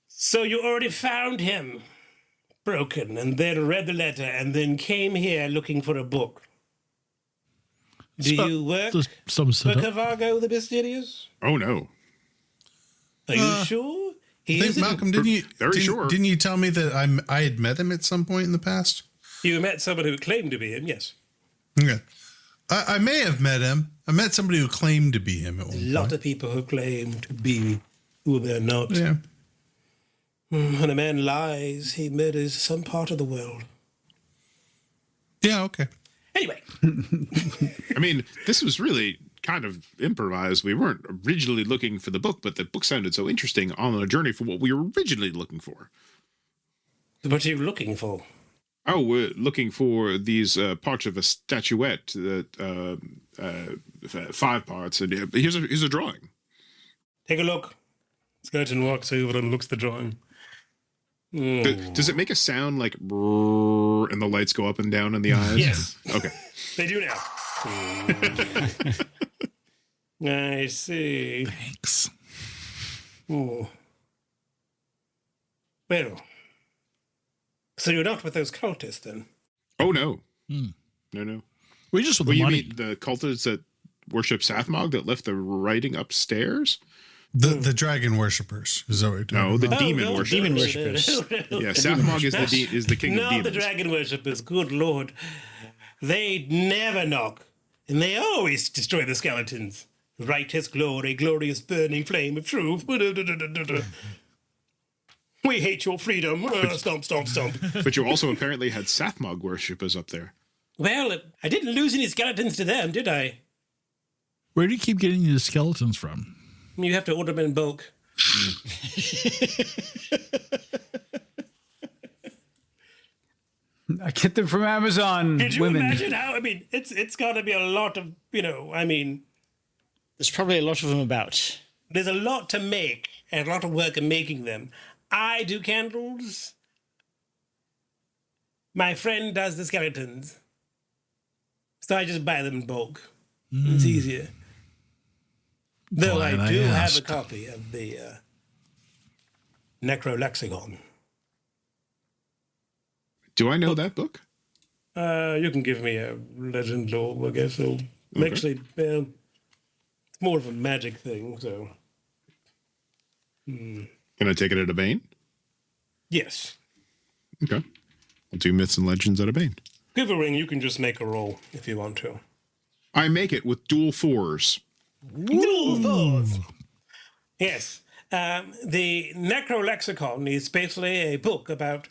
So you already found him broken, and then read the letter, and then came here looking for a book. Do you work for Cavargo the Mysterious? Oh, no. Are you sure? Malcolm, didn't you tell me that I had met him at some point in the past? You met someone who claimed to be him, yes. Okay. I may have met him. I met somebody who claimed to be him at one point. A lot of people who claim to be who they're not. Yeah. When a man lies, he murders some part of the world. Yeah, okay. Anyway. This was really kind of improvised. We weren't originally looking for the book, but the book sounded so interesting on a journey for what we were originally looking for. What are you looking for? Oh, we're looking for these parts of a statuette, that 5 parts, and here's a drawing. Take a look. Skeleton walks over and looks at the drawing. Does it make a sound like brrr, and the lights go up and down in the eyes? Yes. Okay. They do now. I see. Thanks. Oh. Well, so you're not with those cultists then? Oh, no. No. We just with the the money. money. You mean the cultists that worship Sathmog that left the writing upstairs? The dragon worshippers. Is that what you're talking No, the about? demon no, worshippers. Demon worshippers. Yeah, Sathmog is the king of Not demons. the dragon worshippers, good lord. They never knock, and they always destroy the skeletons. Righteous glory, glorious burning flame of truth. We hate your freedom. Stomp, stomp, stomp. But you also apparently had Sathmog worshippers up there. Well, I didn't lose any skeletons to them, did I? Where do you keep getting these skeletons from? You have to order them in bulk. I get them from Amazon. Could you women. imagine how? I mean, it's got to be a lot of, I mean, There's probably a lot of them about. there's a lot to make and a lot of work in making them. I do candles. My friend does the skeletons. So I just buy them in bulk. It's easier. Though I Glad do have a asked. copy of the Necrolexicon. Do I know that book? You can give me a legend lore, I guess. So actually, well, it's more of a magic thing. So, Can I take it at a Bane? yes, Okay. I'll do myths and legends at a Bane. Quivering, you can just make a roll if you want to. I make it with dual fours. Dual fours. Yes. The Necrolexicon is basically a book about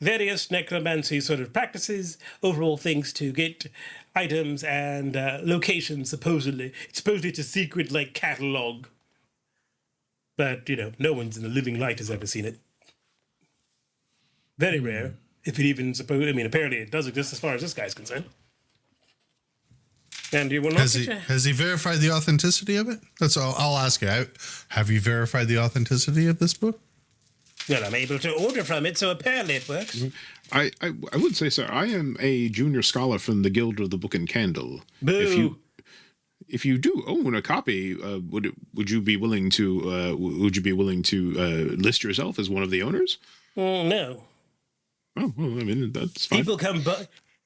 various necromancy sort of practices, overall things to get items and locations, supposedly. Supposedly it's a secret, like, catalog. But, no one's in the living light has ever seen it. Very rare. If it even apparently it does exist as far as this guy's concerned. And you will not Has he verified the authenticity of it? That's all. I'll ask you. Have you verified the authenticity of this book? Well, I'm able to order from it, so apparently it works. I would say, sir, I am a junior scholar from the Guild of the Book and Candle. Boo. If you do own a copy, would you be willing to list yourself as one of the owners? No. Oh, well, I mean, that's fine. People come,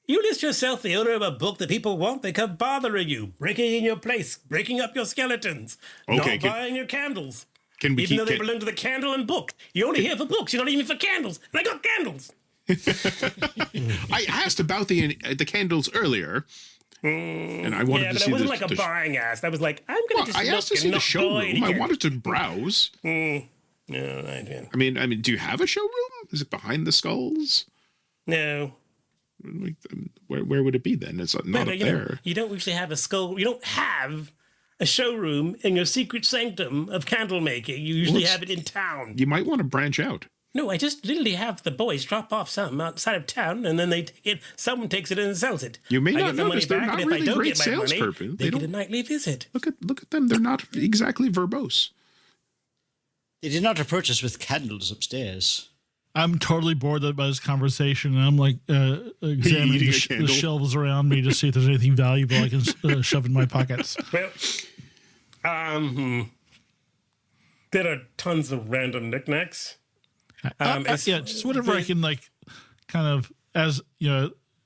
you list yourself the owner of a book that people want, they come bothering you, breaking in your place, breaking up your skeletons, not buying your candles. Even though they belong to the candle and book. You're only here for books, you're not even for candles. And I got candles. I asked about the candles earlier, and I wanted to see. Yeah, but it wasn't like a buying ask. I was like, I'm going to just I asked to look see and the not buy showroom. any I candles. wanted to browse. No, I didn't. I mean, do you have a showroom? Is it behind the skulls? No. Where would it be then? It's not up there. You don't usually have a skull. You don't have a showroom in your secret sanctum of candle making. You usually have it in town. You might want to branch out. No, I just literally have the boys drop off some outside of town, and then they take it. Someone takes it and sells it. You may I not get the money notice they're back, not and if I really don't great get my money, salesperson. they get a nightly visit. Look at them. They're not exactly verbose. They did not approach us with candles upstairs. I'm totally bored by this conversation, and I'm like examining Eating a the candle. shelves around me to see if there's anything valuable I can shove in my pockets. Well, there are tons of random knickknacks. Just whatever I can kind of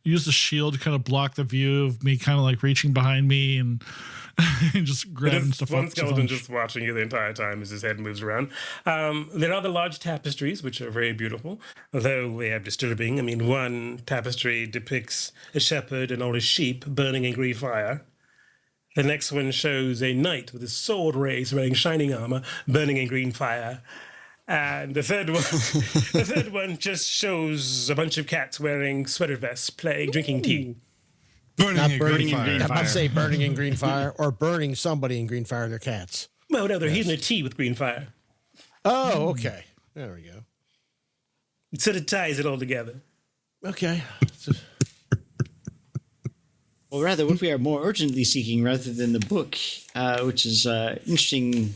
use the shield to kind of block the view of me, kind of like reaching behind me and just grabbing There's stuff. one off the skeleton bunch. just watching you the entire time as his head moves around. There are the large tapestries, which are very beautiful, although they have disturbing. I mean, one tapestry depicts a shepherd and all his sheep burning in green fire. The next one shows a knight with his sword raised, wearing shining armor, burning in green fire. And the third one just shows a bunch of cats wearing sweater vests, drinking tea. Burning in green I'm fire. about to say burning in green fire or burning somebody in green fire. Their cats. Well, no, they're heating their tea with green fire. Oh, okay. There we go. It sort of ties it all together. Okay. Well, rather, what we are more urgently seeking rather than the book, which is an interesting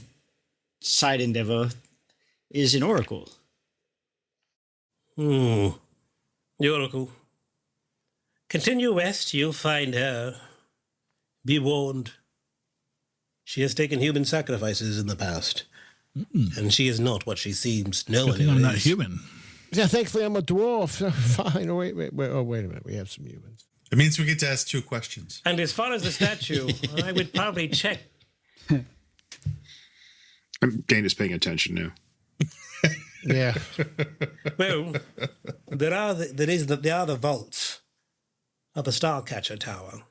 side endeavor, is an oracle. The oracle. Continue west, you'll find her. Be warned. She has taken human sacrifices in the past. And she is not what she seems. No one I'm is. not human. Yeah, thankfully I'm a dwarf. Fine. Wait. Oh, wait a minute. We have some humans. It means we get to ask 2 questions. And as far as the statue, I would probably check. Dana's paying attention now. Yeah. Well, there are the vaults of the Starcatcher Tower.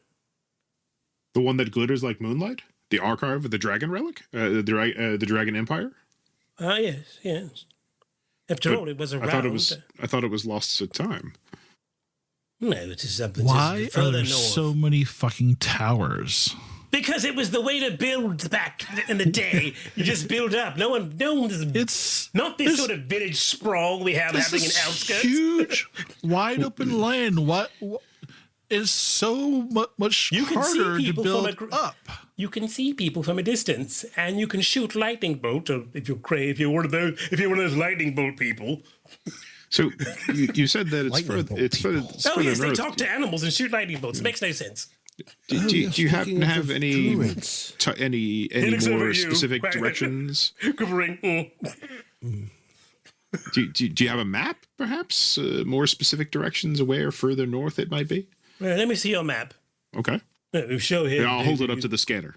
The one that glitters like moonlight? The archive of the dragon relic? The dragon empire? Yes. After all, it was around. I thought it was lost to time. No, it is something. Why just are further there north. so many fucking towers? Because it was the way to build back in the day. You just build up. No one It's not this sort of village sprawl we have happening in outskirts. Huge, wide open land. What is so much harder to build up? You can see people from a distance, and you can shoot lightning bolt. Or if you're one of those lightning bolt people. So you said that it's further Yes, they north. talk to animals and shoot lightning bolts. It makes no sense. Do you happen to have any more specific directions? Quivering. Do you have a map, perhaps? More specific directions of where further north it might be? Well, let me see your map. Okay. Show him. Yeah, I'll hold it up to the scanner.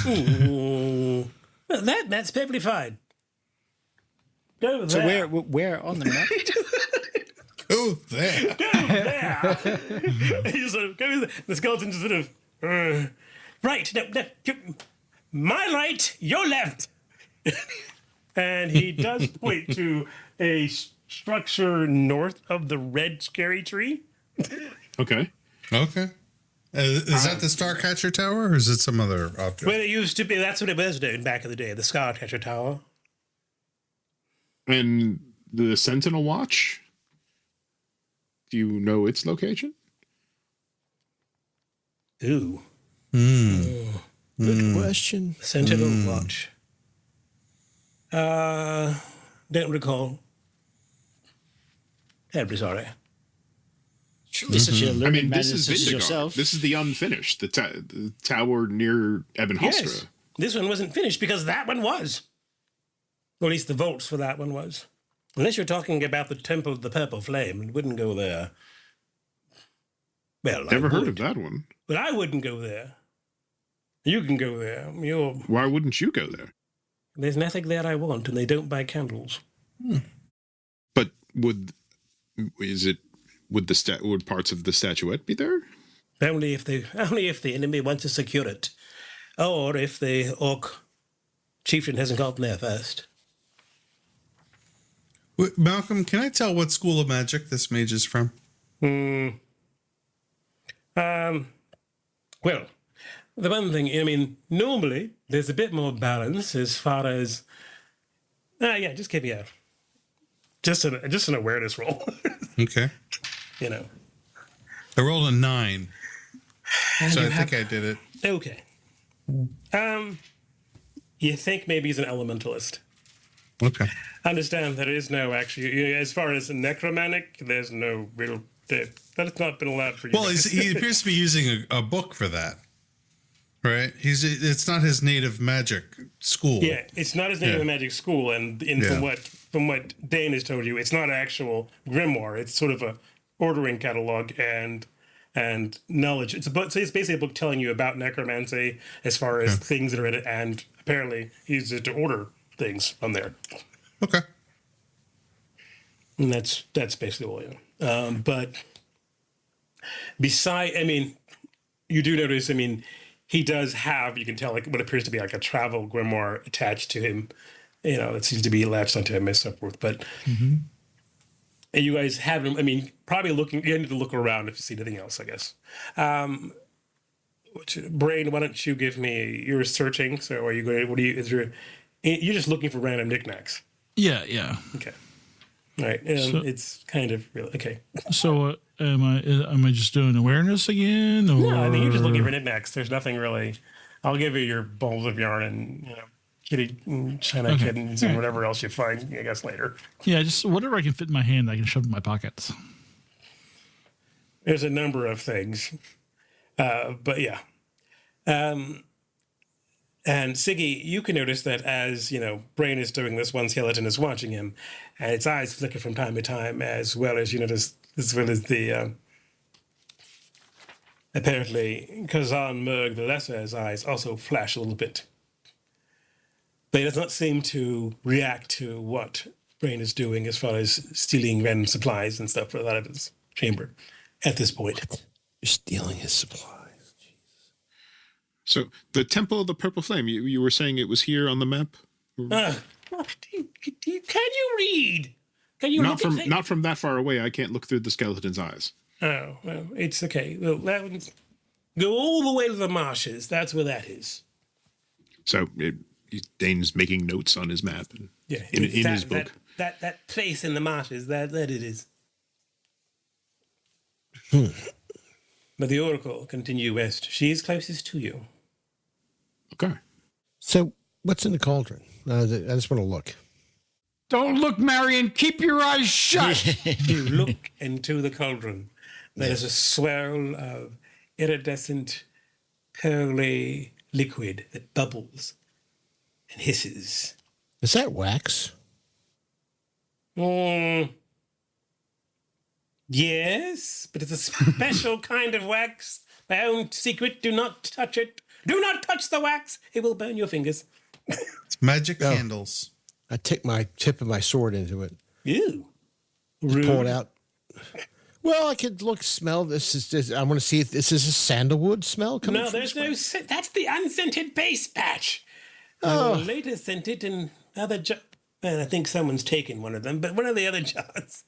Ooh. Well, that's perfectly fine. Go there. So where on the map? Go there. Go there. You sort of go there. The skeleton just sort of right. No, my right, your left. And he does point to a structure north of the red scary tree. Okay. Is that the Starcatcher Tower, or is it some other object? Well, it used to be. That's what it was doing back in the day. The Starcatcher Tower. And the Sentinel Watch? Do you know its location? Ooh. Good question. Sentinel Watch. Don't recall. Terribly sorry. This is your learning this is madness Vidergard. yourself. This is the unfinished, the tower near Ebon Hostra. Yes. This one wasn't finished because that one was. Or at least the vaults for that one was. Unless you're talking about the Temple of the Purple Flame, it wouldn't go there. Well, Never heard of that one. But I wouldn't go there. You can go there. Why wouldn't you go there? There's nothing there I want, and they don't buy candles. But would parts of the statuette be there? Only if the enemy wants to secure it, or if the orc chieftain hasn't gotten there first. Malcolm, can I tell what school of magic this mage is from? Well, the one thing, normally there's a bit more balance as far as, just give me just an awareness roll. Okay. I rolled a 9, so I think I did it. Okay. You think maybe he's an elementalist. Okay. Understand there is no actually, as far as necromantic, there's no real. That's not been allowed for you. Well, he appears to be using a book for that, right? It's not his native magic school. Yeah, it's not his native magic school, and from what Dane has told you, it's not actual grimoire. It's sort of a ordering catalog and knowledge. It's basically a book telling you about necromancy as far as things that are in it, and apparently he uses it to order things from there. Okay. And that's basically all you know. But you do notice, he does have, you can tell, like what appears to be like a travel grimoire attached to him. That seems to be latched onto him and so forth. But and you guys have him, probably you need to look around if you see anything else, I guess. Brain, why don't you give me, you're searching, so are you going, you're just looking for random knickknacks. Yeah. Okay. All right. It's kind of real. Okay. So am I just doing awareness again? Or? No, you're just looking for knickknacks. There's nothing really. I'll give you your balls of yarn and kitty china kittens and whatever else you find, I guess, later. Yeah, just whatever I can fit in my hand, I can shove in my pockets. There's a number of things, but yeah. And Siggy, you can notice that as, Brain is doing this, one skeleton is watching him, and its eyes flicker from time to time, as well as the, apparently, Kazan Murg the Lesser's eyes also flash a little bit. But he does not seem to react to what Brain is doing as far as stealing random supplies and stuff out of his chamber at this point. You're stealing his supplies. So the Temple of the Purple Flame, you were saying it was here on the map? Can you read? Can you not from that far away? I can't look through the skeleton's eyes. Oh, well, it's okay. Well, go all the way to the marshes. That's where that is. So Dane's making notes on his map and in his book. That place in the marshes, that it is. But the Oracle continue west. She is closest to you. Okay. So what's in the cauldron? I just want to look. Don't look, Marion. Keep your eyes shut. You look into the cauldron. There is a swirl of iridescent, pearly liquid that bubbles and hisses. Is that wax? Yes, but it's a special kind of wax. My own secret. Do not touch it. Do not touch the wax. It will burn your fingers. It's magic candles. I take my tip of my sword into it. Ew. Pull it out. Well, I could smell this. I want to see if this is a sandalwood smell coming No, from there's no. That's the unscented base patch. Oh. I will later sent it in other jars. And I think someone's taken one of them, but one of the other jars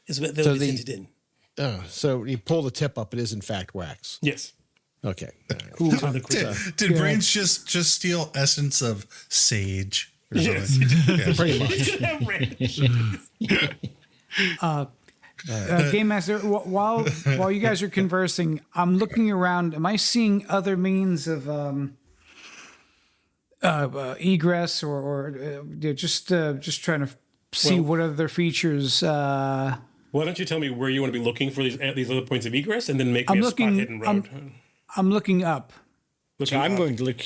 is what they'll sent it in. Oh, so you pull the tip up, it is in fact wax. Yes. Okay. Did Brains just steal essence of sage? Or Yes. something? Pretty much. Game Master, while you guys are conversing, I'm looking around. Am I seeing other means of egress or just trying to see what other features? Why don't you tell me where you want to be looking for these other points of egress, and then make me a spot hidden road? I'm looking up. So I'm going to look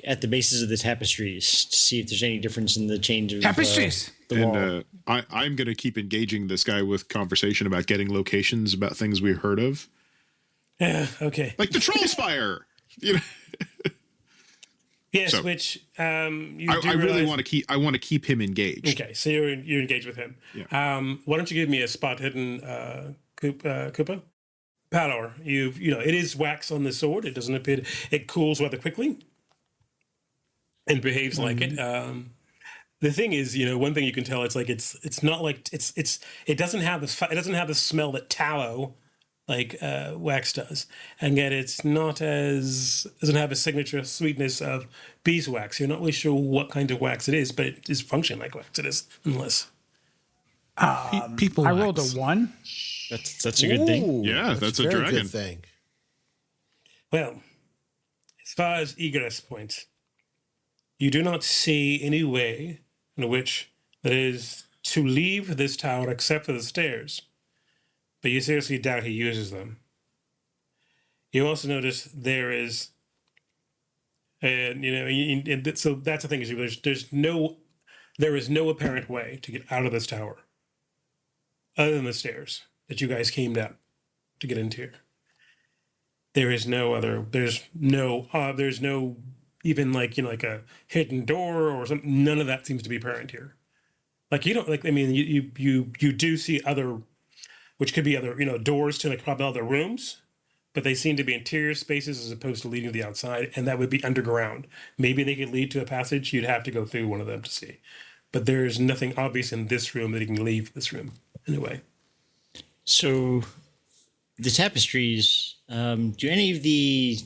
at the bases of the tapestries to see if there's any difference in the change of tapestries. The wall. I'm going to keep engaging this guy with conversation about getting locations about things we've heard of. Yeah. Okay. Like the Troll Spire. Yes, So, which I really want to keep. I want to keep him engaged. Okay, so you're engaged with him. Yeah. Why don't you give me a spot hidden, Koopa? Palor, it is wax on the sword. It doesn't appear. It cools rather quickly, and behaves like it. The thing is, one thing you can tell, it's not like it doesn't have the smell that tallow wax does, and yet it's not doesn't have a signature sweetness of beeswax. You're not really sure what kind of wax it is, but it is functioning like wax. It is, unless people. I rolled a 1. That's a good thing. Ooh, Yeah, that's a very dragon good thing. Well, as far as egress points, you do not see any way in which that is to leave this tower except for the stairs. But you seriously doubt he uses them. You also notice there is, so that's the thing is there is no apparent way to get out of this tower, other than the stairs that you guys came down to get into. There's no even like a hidden door or something. None of that seems to be apparent here. You do see other, which could be other, doors to probably other rooms, but they seem to be interior spaces as opposed to leading to the outside, and that would be underground. Maybe they could lead to a passage. You'd have to go through one of them to see. But there's nothing obvious in this room that you can leave this room anyway. So the tapestries, do any of the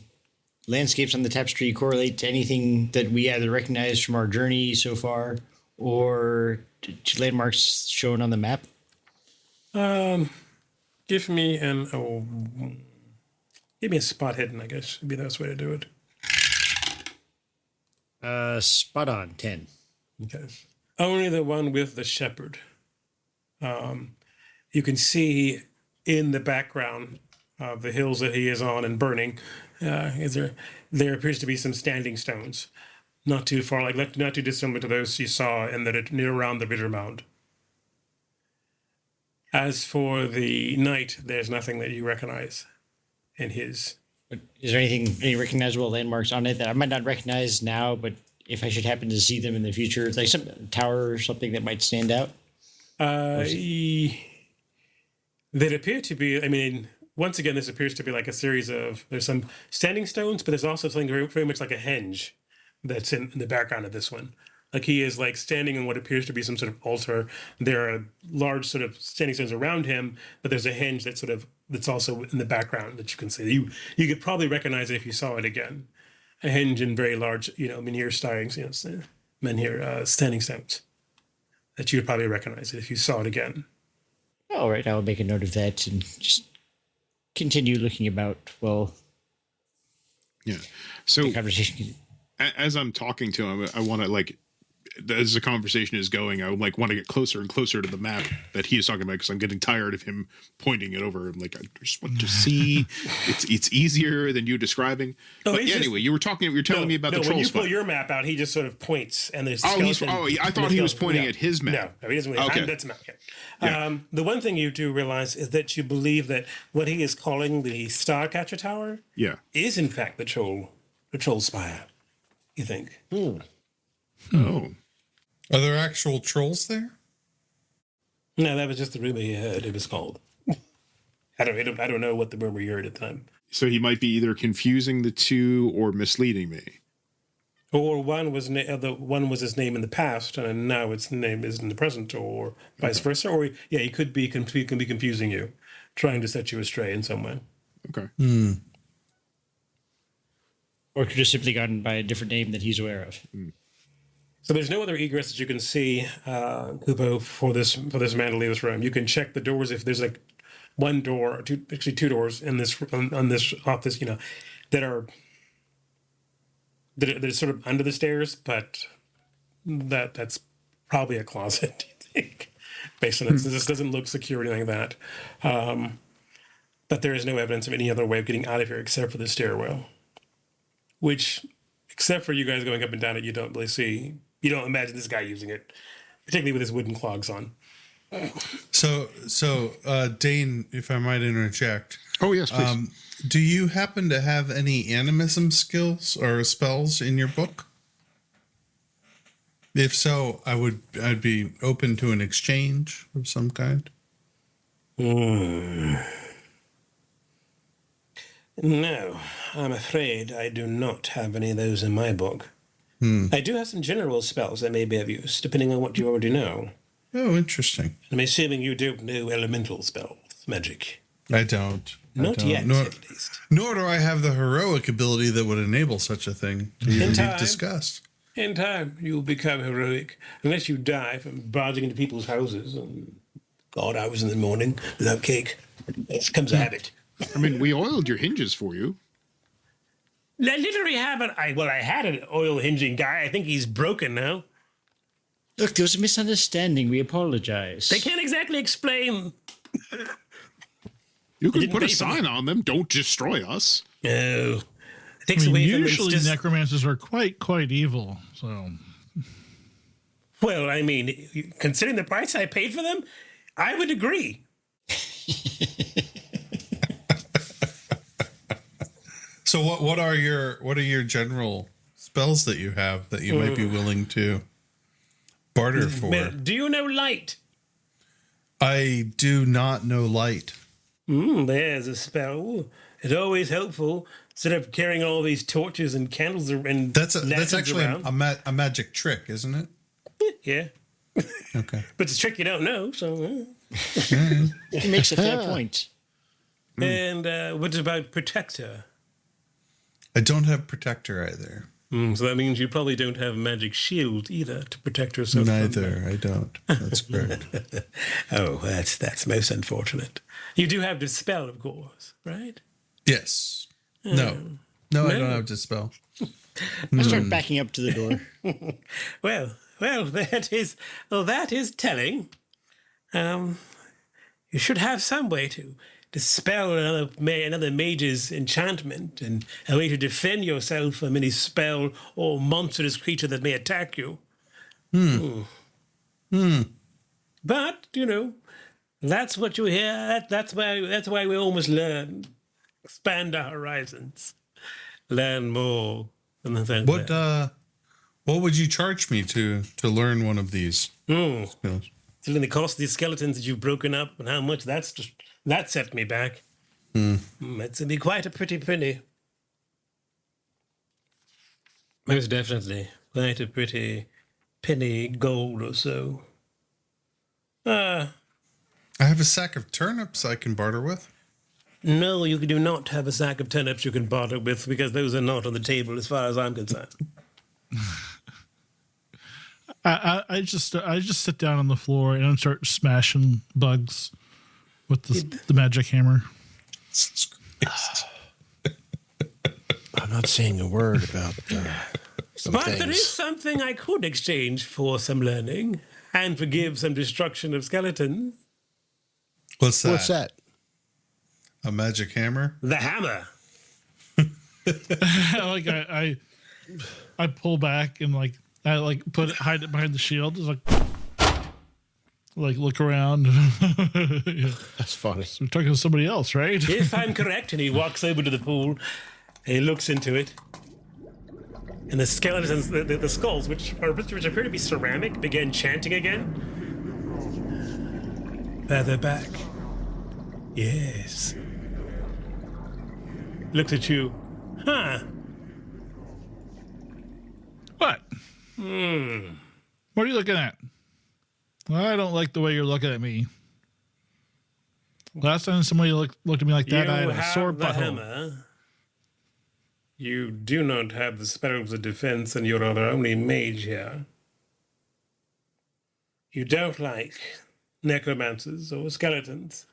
landscapes on the tapestry correlate to anything that we either recognize from our journey so far or to landmarks shown on the map? Give me a spot hidden, I guess would be the best way to do it. Spot on, 10. Okay. Only the one with the shepherd. You can see in the background of the hills that he is on and burning, there appears to be some standing stones. not too far, like not too dissimilar to those you saw in the near around the Ritter Mound. As for the knight, there's nothing that you recognize in his. Is there any recognizable landmarks on it that I might not recognize now, but if I should happen to see them in the future, like some tower or something that might stand out? That appear to be, I mean, once again, this appears to be like a series of, there's some standing stones, but there's also something very, very much like a henge that's in the background of this one. Like he is like standing in what appears to be some sort of altar. There are large sort of standing stones around him, but there's a henge that's also in the background that you can see. You could probably recognize it if you saw it again. A henge in very large, menhir standing stones that you would probably recognize it if you saw it again. All right, I will make a note of that and just continue looking about. Well, yeah. So the conversation. As I'm talking to him, I want to as the conversation is going, I want to get closer and closer to the map that he is talking about because I'm getting tired of him pointing it over. I'm like, I just want to see. It's easier than you describing. Oh, but anyway, you were telling me about the troll when you spot. pull your map out, he just sort of points and there's. I thought he was pointing at his map. No, he doesn't. Okay. That's a map. Yeah. The one thing you do realize is that you believe that what he is calling the Starcatcher Tower, is in fact the troll spire. You think? Oh. Are there actual trolls there? No, that was just the rumor you heard. It was called. I don't know what the rumor you heard at the time. So he might be either confusing the two or misleading me. Or one was his name in the past, and now its name is in the present, or vice versa. Or he could be confusing you, trying to set you astray in some way. Okay. Or could have simply gotten by a different name that he's aware of. So there's no other egress that you can see, Kupo, for this man to leave this room. You can check the doors if there's like one door, or two doors in this on this office, that are sort of under the stairs, but that's probably a closet. I think, based on this, this doesn't look secure or anything like that. But there is no evidence of any other way of getting out of here except for the stairwell. Which, except for you guys going up and down it, you don't really see. You don't imagine this guy using it, particularly with his wooden clogs on. So, Dane, if I might interject. Oh, yes, please. Do you happen to have any animism skills or spells in your book? If so, I'd be open to an exchange of some kind. No, I'm afraid I do not have any of those in my book. I do have some general spells that may be of use, depending on what you already know. Oh, interesting. I'm assuming you don't know elemental spells, magic. I don't. Not yet, at least. Nor do I have the heroic ability that would enable such a thing to even be discussed. In time, you'll become heroic, unless you die from barging into people's houses and odd hours in the morning without cake. It becomes a habit. I mean, we oiled your hinges for you. I literally haven't. I had an oil hinging guy. I think he's broken now. Look, there was a misunderstanding. We apologize. They can't exactly explain. You can put a sign on them. Don't destroy us. No. It takes away from usually necromancers are quite evil. So, well, I mean, considering the price I paid for them, I would agree. So what are your general spells that you have that you might be willing to barter for? Do you know light? I do not know light. There's a spell. It's always helpful instead of carrying all these torches and candles and that's actually a magic trick, isn't it? Yeah. Okay. But it's a trick you don't know, so. He makes a fair point. And what about Protector? I don't have Protector either. So that means you probably don't have magic shield either to protect yourself. Neither, I don't. That's correct. Oh, that's most unfortunate. You do have Dispel, of course, right? Yes. No, I don't have Dispel. I start backing up to the door. Well, that is telling. You should have some way to dispel another mage's enchantment and a way to defend yourself from any spell or monstrous creature that may attack you. But, that's what you hear. That's why we almost learn. Expand our horizons. Learn more. What would you charge me to learn one of these skills? Telling the cost of these skeletons that you've broken up and how much that set me back. It's going to be quite a pretty penny. Most definitely. Quite a pretty penny gold or so. I have a sack of turnips I can barter with. No, you do not have a sack of turnips you can barter with because those are not on the table as far as I'm concerned. I just sit down on the floor and start smashing bugs with the magic hammer. I'm not saying a word about some but things. there is something I could exchange for some learning and forgive some destruction of skeletons. What's that? What's that? A magic hammer? The hammer. I pull back and I hide it behind the shield. It's like look around. Yeah. That's funny. So we're talking to somebody else, right? If I'm correct, and he walks over to the pool, and he looks into it, and the skeletons, the skulls, which appear to be ceramic, begin chanting again. Further back. Yes. Looks at you. Huh. What? What are you looking at? I don't like the way you're looking at me. Last time somebody looked at me like that, I had a sore butthole. Hammer. You do not have the spells of defense, and you're our only mage here. You don't like necromancers or skeletons.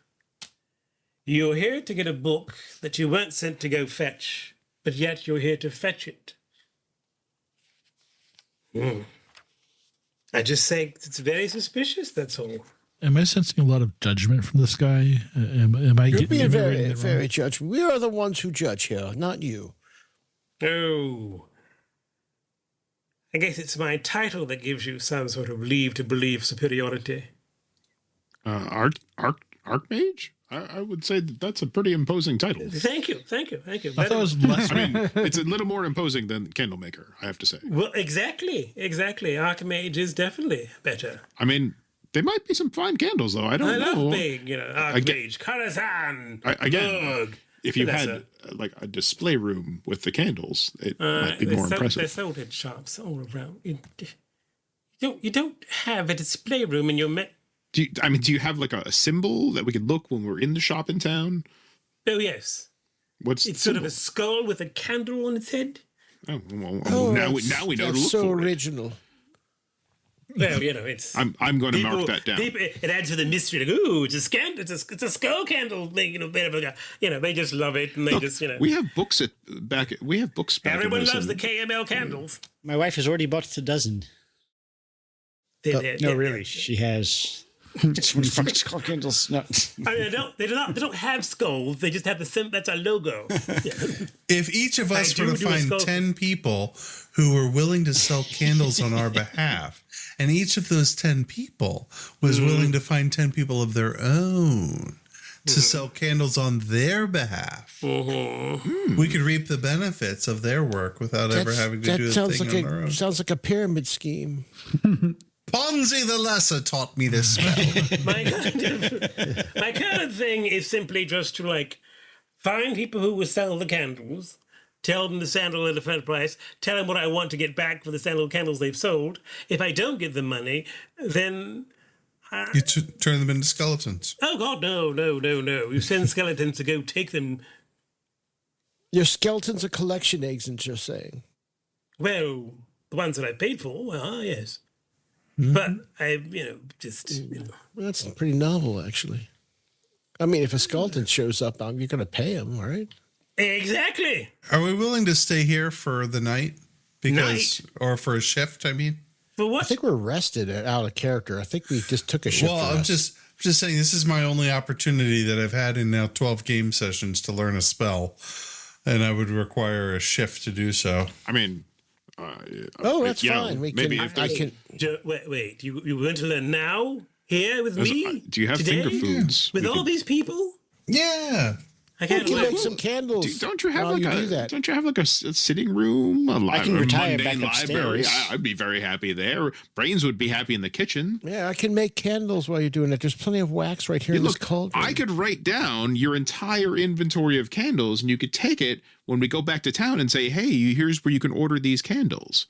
You're here to get a book that you weren't sent to go fetch, but yet you're here to fetch it. I just say it's very suspicious, that's all. Am I sensing a lot of judgment from this guy? Am I You're getting being very very judgmental. We are the ones who judge here, not you. Oh. I guess it's my title that gives you some sort of leave to believe superiority. Archmage? I would say that's a pretty imposing title. Thank you. I thought it was less. I mean, it's a little more imposing than Candlemaker, I have to say. Well, exactly. Archmage is definitely better. I mean, they might be some fine candles, though. I don't know. I love big, Archmage, Karazhan, again, if you had a display room with the candles, it might be more impressive. They're sold at shops all around. You don't have a display room in your... Do you have a symbol that we could look when we're in the shop in town? Oh, yes. It's sort of a skull with a candle on its head. Oh, well, now we know to look so for original. Well, it's. I'm going to mark that down. It adds to the mystery. Ooh, it's a skull candle thing. They just love it, and they just. We have books back. Everyone loves the KML candles. My wife has already bought a dozen. No, really, she has. Just one fucking skull candles. No, I mean, they don't have skulls. They just have that's our logo. If each of us were to find 10 people who were willing to sell candles on our behalf, and each of those 10 people was willing to find 10 people of their own to sell candles on their behalf, we could reap the benefits of their work without ever having to do a thing on our own. Sounds like a pyramid scheme. Ponzi the Lesser taught me this spell. my kind of thing is simply just to find people who will sell the candles, tell them to sell at a fair price, tell them what I want to get back for the sandal candles they've sold. If I don't get the money, then you turn them into skeletons. Oh God, no! You send skeletons to go take them. Your skeletons are collection agents, you're saying? Well, the ones that I paid for, yes. But That's pretty novel, actually. I mean, if a skeleton shows up, you're going to pay him, right? Exactly. Are we willing to stay here for the night? Or for a shift, I mean? For what? I think we're rested out of character. I think we just took a shift. Well, I'm just just saying, this is my only opportunity that I've had in now 12 game sessions to learn a spell, and I would require a shift to do so. I mean, that's fine. We maybe can. if I there's- can. Wait. You going to learn now? Here with me? do you have today? finger foods? With all these people? Yeah. I We can't can wait. make some candles. Don't you have while like you a? do that. Don't you have like a sitting room? I can retire mundane back library. upstairs. I'd be very happy there. Brains would be happy in the kitchen. Yeah, I can make candles while you're doing it. There's plenty of wax right here in this cauldron. I could write down your entire inventory of candles, and you could take it when we go back to town and say, "Hey, here's where you can order these candles."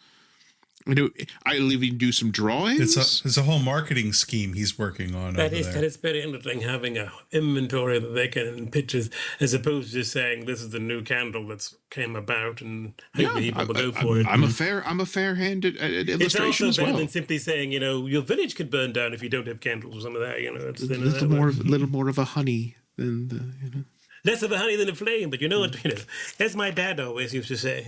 I'll even do some drawings. It's a whole marketing scheme he's working on That over is there. very interesting, having a inventory that they can pictures as opposed to just saying this is the new candle that's came about and hopefully people will go for it. I'm a fair hand at It's illustration also as better well. than simply saying, your village could burn down if you don't have candles or some of that. It's A little more of a honey than the. Less of a honey than a flame, but as my dad always used to say,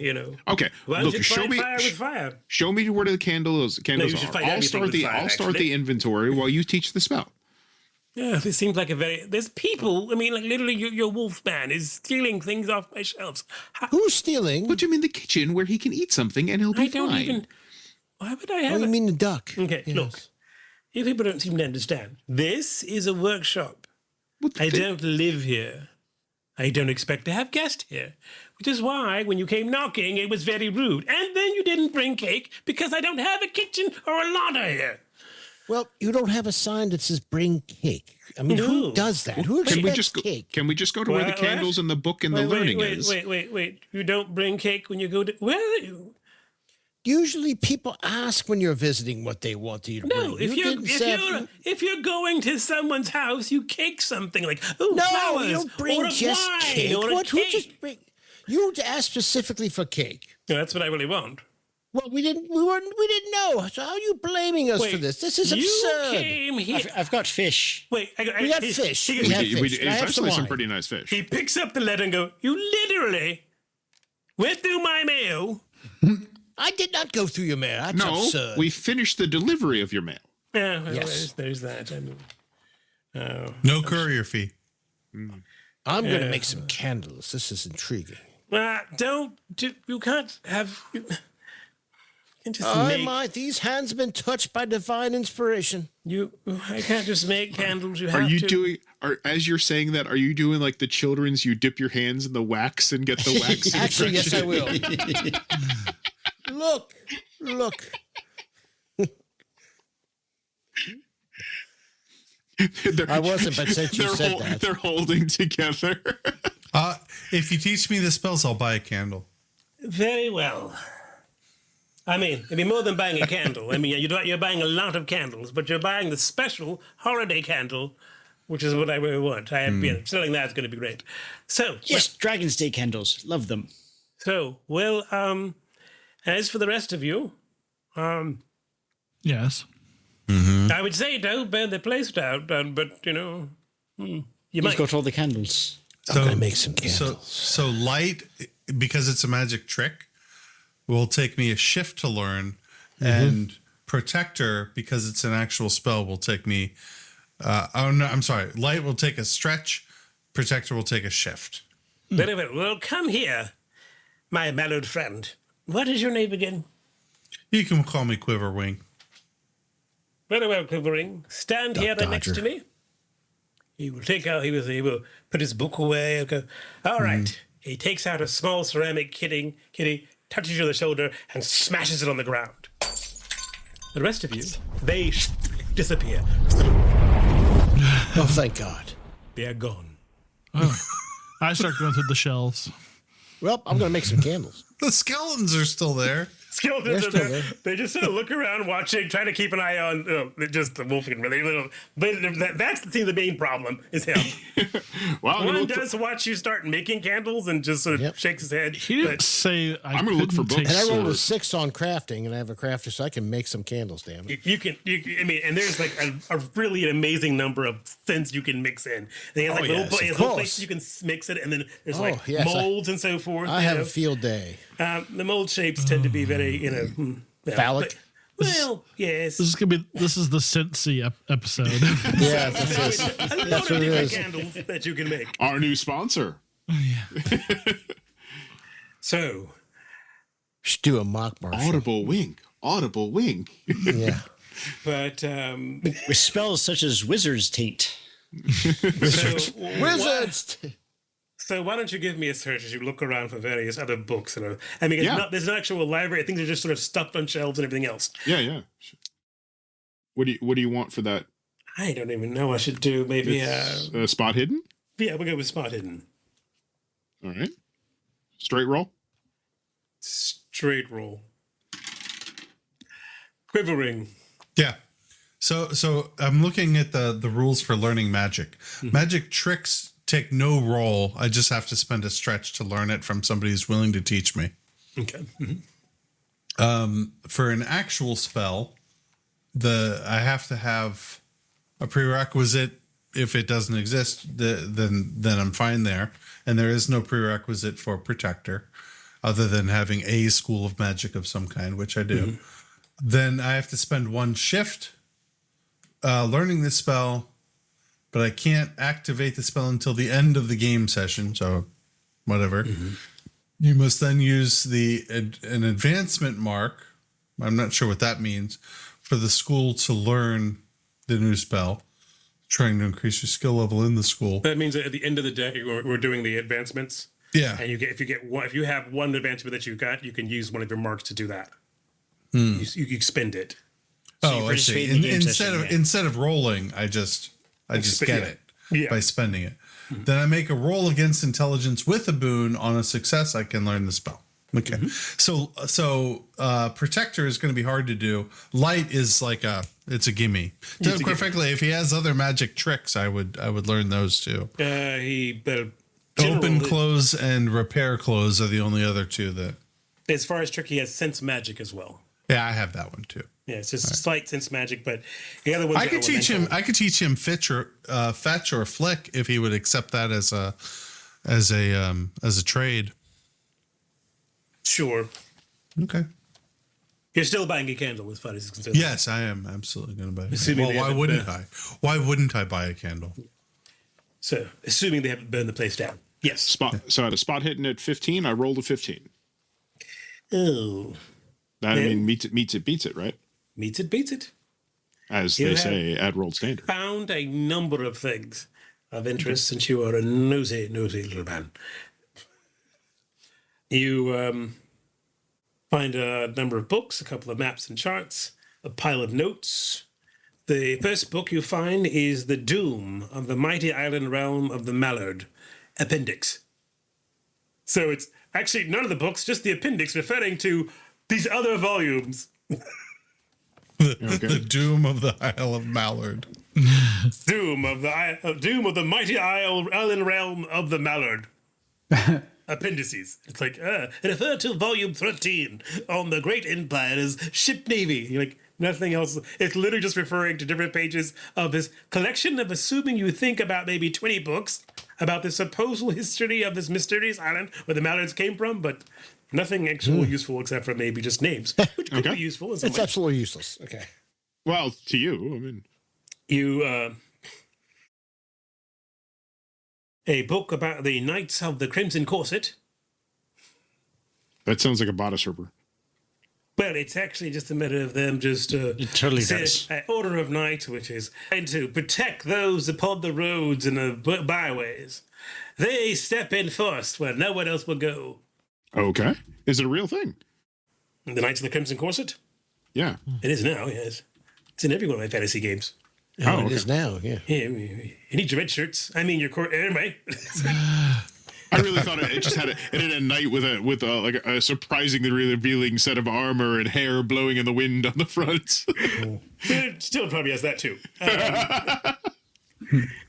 Okay, why look, don't you show fight me. fire with fire? Show me where the candles you should are. fight I'll everything start with the fire, I'll start actually. the inventory while you teach the spell. Yeah, this seems like there's people, like literally your wolf man is stealing things off my shelves. Who's stealing? Put him in the kitchen where he can eat something and he'll be fine. Why would I have Oh, you mean the duck? Okay, Yes. look. You people don't seem to understand. This is a workshop. I don't live here. I don't expect to have guests here. Which is why, when you came knocking, it was very rude. And then you didn't bring cake because I don't have a kitchen or a larder here. Well, you don't have a sign that says "bring cake." I mean, who does that? Who Can we expects just go, cake? Can we just go to where the What? candles and the book and the learning is? Wait. You don't bring cake when you go to... Where are you? Usually, people ask when you're visiting what they want you to No, bring. if you're going to someone's house, you cake something like No, flowers, you don't bring or a just wine, cake. or a What? Who cake. just bring? You asked specifically for cake. No, that's what I really want. Well, we didn't know. So how are you blaming us for this? This is you absurd. came here. I've got fish. Wait, We got fish. We have fish. It's I have actually some wine. pretty nice fish. He picks up the letter and go, you literally went through my mail. I did not go through your mail. That's No, absurd. we finished the delivery of your mail. Yeah, well, Yes. there's that. I mean, No courier fee. I'm going to make some candles. This is intriguing. you can't have... You can just These hands have been touched by divine inspiration. I can't just make candles. You have Are you to. doing? As you're saying that, are you doing like the children's? You dip your hands in the wax and get the wax. Actually, yes, I will. Look. I wasn't, but since you said that. They're holding together. If you teach me the spells, I'll buy a candle. Very well. I mean, it'd be more than buying a candle. I mean, you're buying a lot of candles, but you're buying the special holiday candle, which is what I really want. Selling that's going to be great. So, Yes, Dragon's Day candles. Love them. As for the rest of you, Yes. I would say don't burn the place down, but you You've might. got all the candles. I'm going to make some candles. So light, because it's a magic trick, will take me a shift to learn, and protector, because it's an actual spell, will take me. I'm sorry. Light will take a stretch. Protector will take a shift. Very well. Well, come here, my mellowed friend. What is your name again? You can call me Quiverwing. Very well, Quivering. Stand here right next to me. He will he will put his book away and go, all right. He takes out a small ceramic kitty, touches you on the shoulder, and smashes it on the ground. The rest of you, they disappear. Oh, thank God. They're gone. I start going through the shelves. Well, I'm going to make some candles. The skeletons are still there. Skeletons They're are still there. there. They just sort of look around, watching, trying to keep an eye on just the wolf. That's the main problem is him. Well, One does watch you start making candles and just sort of shakes his head. He didn't say I'm going to look for books. And I rolled a 6 on crafting, and I have a crafter, so I can make some candles, damn it. And there's like a really amazing number of scents you can mix in. They have like little places you can mix it, and then there's molds and so forth. I have a field day. The mold shapes tend to be very, Phallic? Well, yes. This is the Cincy episode. Yeah, A lot of different candles that you can make. Our new sponsor. So, should do a mock Marshall. Audible wink. Yeah. but with spells such as Wizard's Taint. Wizards. So why don't you give me a search as you look around for various other books? I mean, there's an actual library. Things are just sort of stuffed on shelves and everything else. Yeah. What do you want for that? I don't even know what I should do. Maybe spot hidden? Yeah, we'll go with spot hidden. All right. Straight roll? Straight roll. Quivering. Yeah. So I'm looking at the rules for learning magic. Magic tricks take no roll. I just have to spend a stretch to learn it from somebody who's willing to teach me. Okay. For an actual spell, I have to have a prerequisite. If it doesn't exist, then I'm fine there. And there is no prerequisite for protector, other than having a school of magic of some kind, which I do. Then I have to spend one shift learning this spell, but I can't activate the spell until the end of the game session. So, whatever. You must then use an advancement mark. I'm not sure what that means for the school to learn the new spell, trying to increase your skill level in the school. That means that at the end of the day, we're doing the advancements. Yeah, and if you have one advancement that you got, you can use one of your marks to do that. You expend it. So I see. Instead of rolling, I just get it by spending it. Then I make a roll against intelligence with a boon. On a success, I can learn the spell. Okay. So protector is going to be hard to do. Light is it's a gimme. Quite frankly, if he has other magic tricks, I would learn those too. Open close and repair close are the only other two that. As far as trick, he has sense magic as well. Yeah, I have that one too. Yeah, it's just slight sense magic, but the other ones. I could teach him fetch or flick if he would accept that as a trade. Sure. Okay. You're still buying a candle as far as it's concerned. Yes, I am absolutely going to buy. Well, why wouldn't I? Why wouldn't I buy a candle? So, assuming they haven't burned the place down. Yes. So I had a spot hidden at 15. I rolled a 15. Oh. That meets it, beats it, right? Meets it, beats it. As they say at Rolled Standard. Found a number of things of interest since you are a nosy little man. You find a number of books, a couple of maps and charts, a pile of notes. The first book you find is The Doom of the Mighty Island Realm of the Mallard, Appendix. So it's actually none of the books, just the appendix referring to these other volumes. The Doom of the Isle of Mallard. Doom of the Mighty Island Realm of the Mallard. Appendices. It's like, refer to volume 13 on the Great Empire's ship navy. You're like, nothing else. It's literally just referring to different pages of this collection of, assuming you think about maybe 20 books about the supposed history of this mysterious island where the Mallards came from, but nothing actually useful except for maybe just names, which could be useful. It's absolutely useless. Okay. Well, to you, I mean, you a book about the Knights of the Crimson Corset. That sounds like a bodice ripper. Well, it's actually just a matter of them just it totally does. An order of knights, which is trying to protect those upon the roads and the byways. They step in first where no one else will go. Okay. Is it a real thing? The Knights of the Crimson Corset? Yeah. It is now, yes. It's in every one of my fantasy games. It is now, yeah. You need your red shirts. I mean, your court. Anyway. I really thought it just had a knight with a surprisingly revealing set of armor and hair blowing in the wind on the front. It still probably has that too.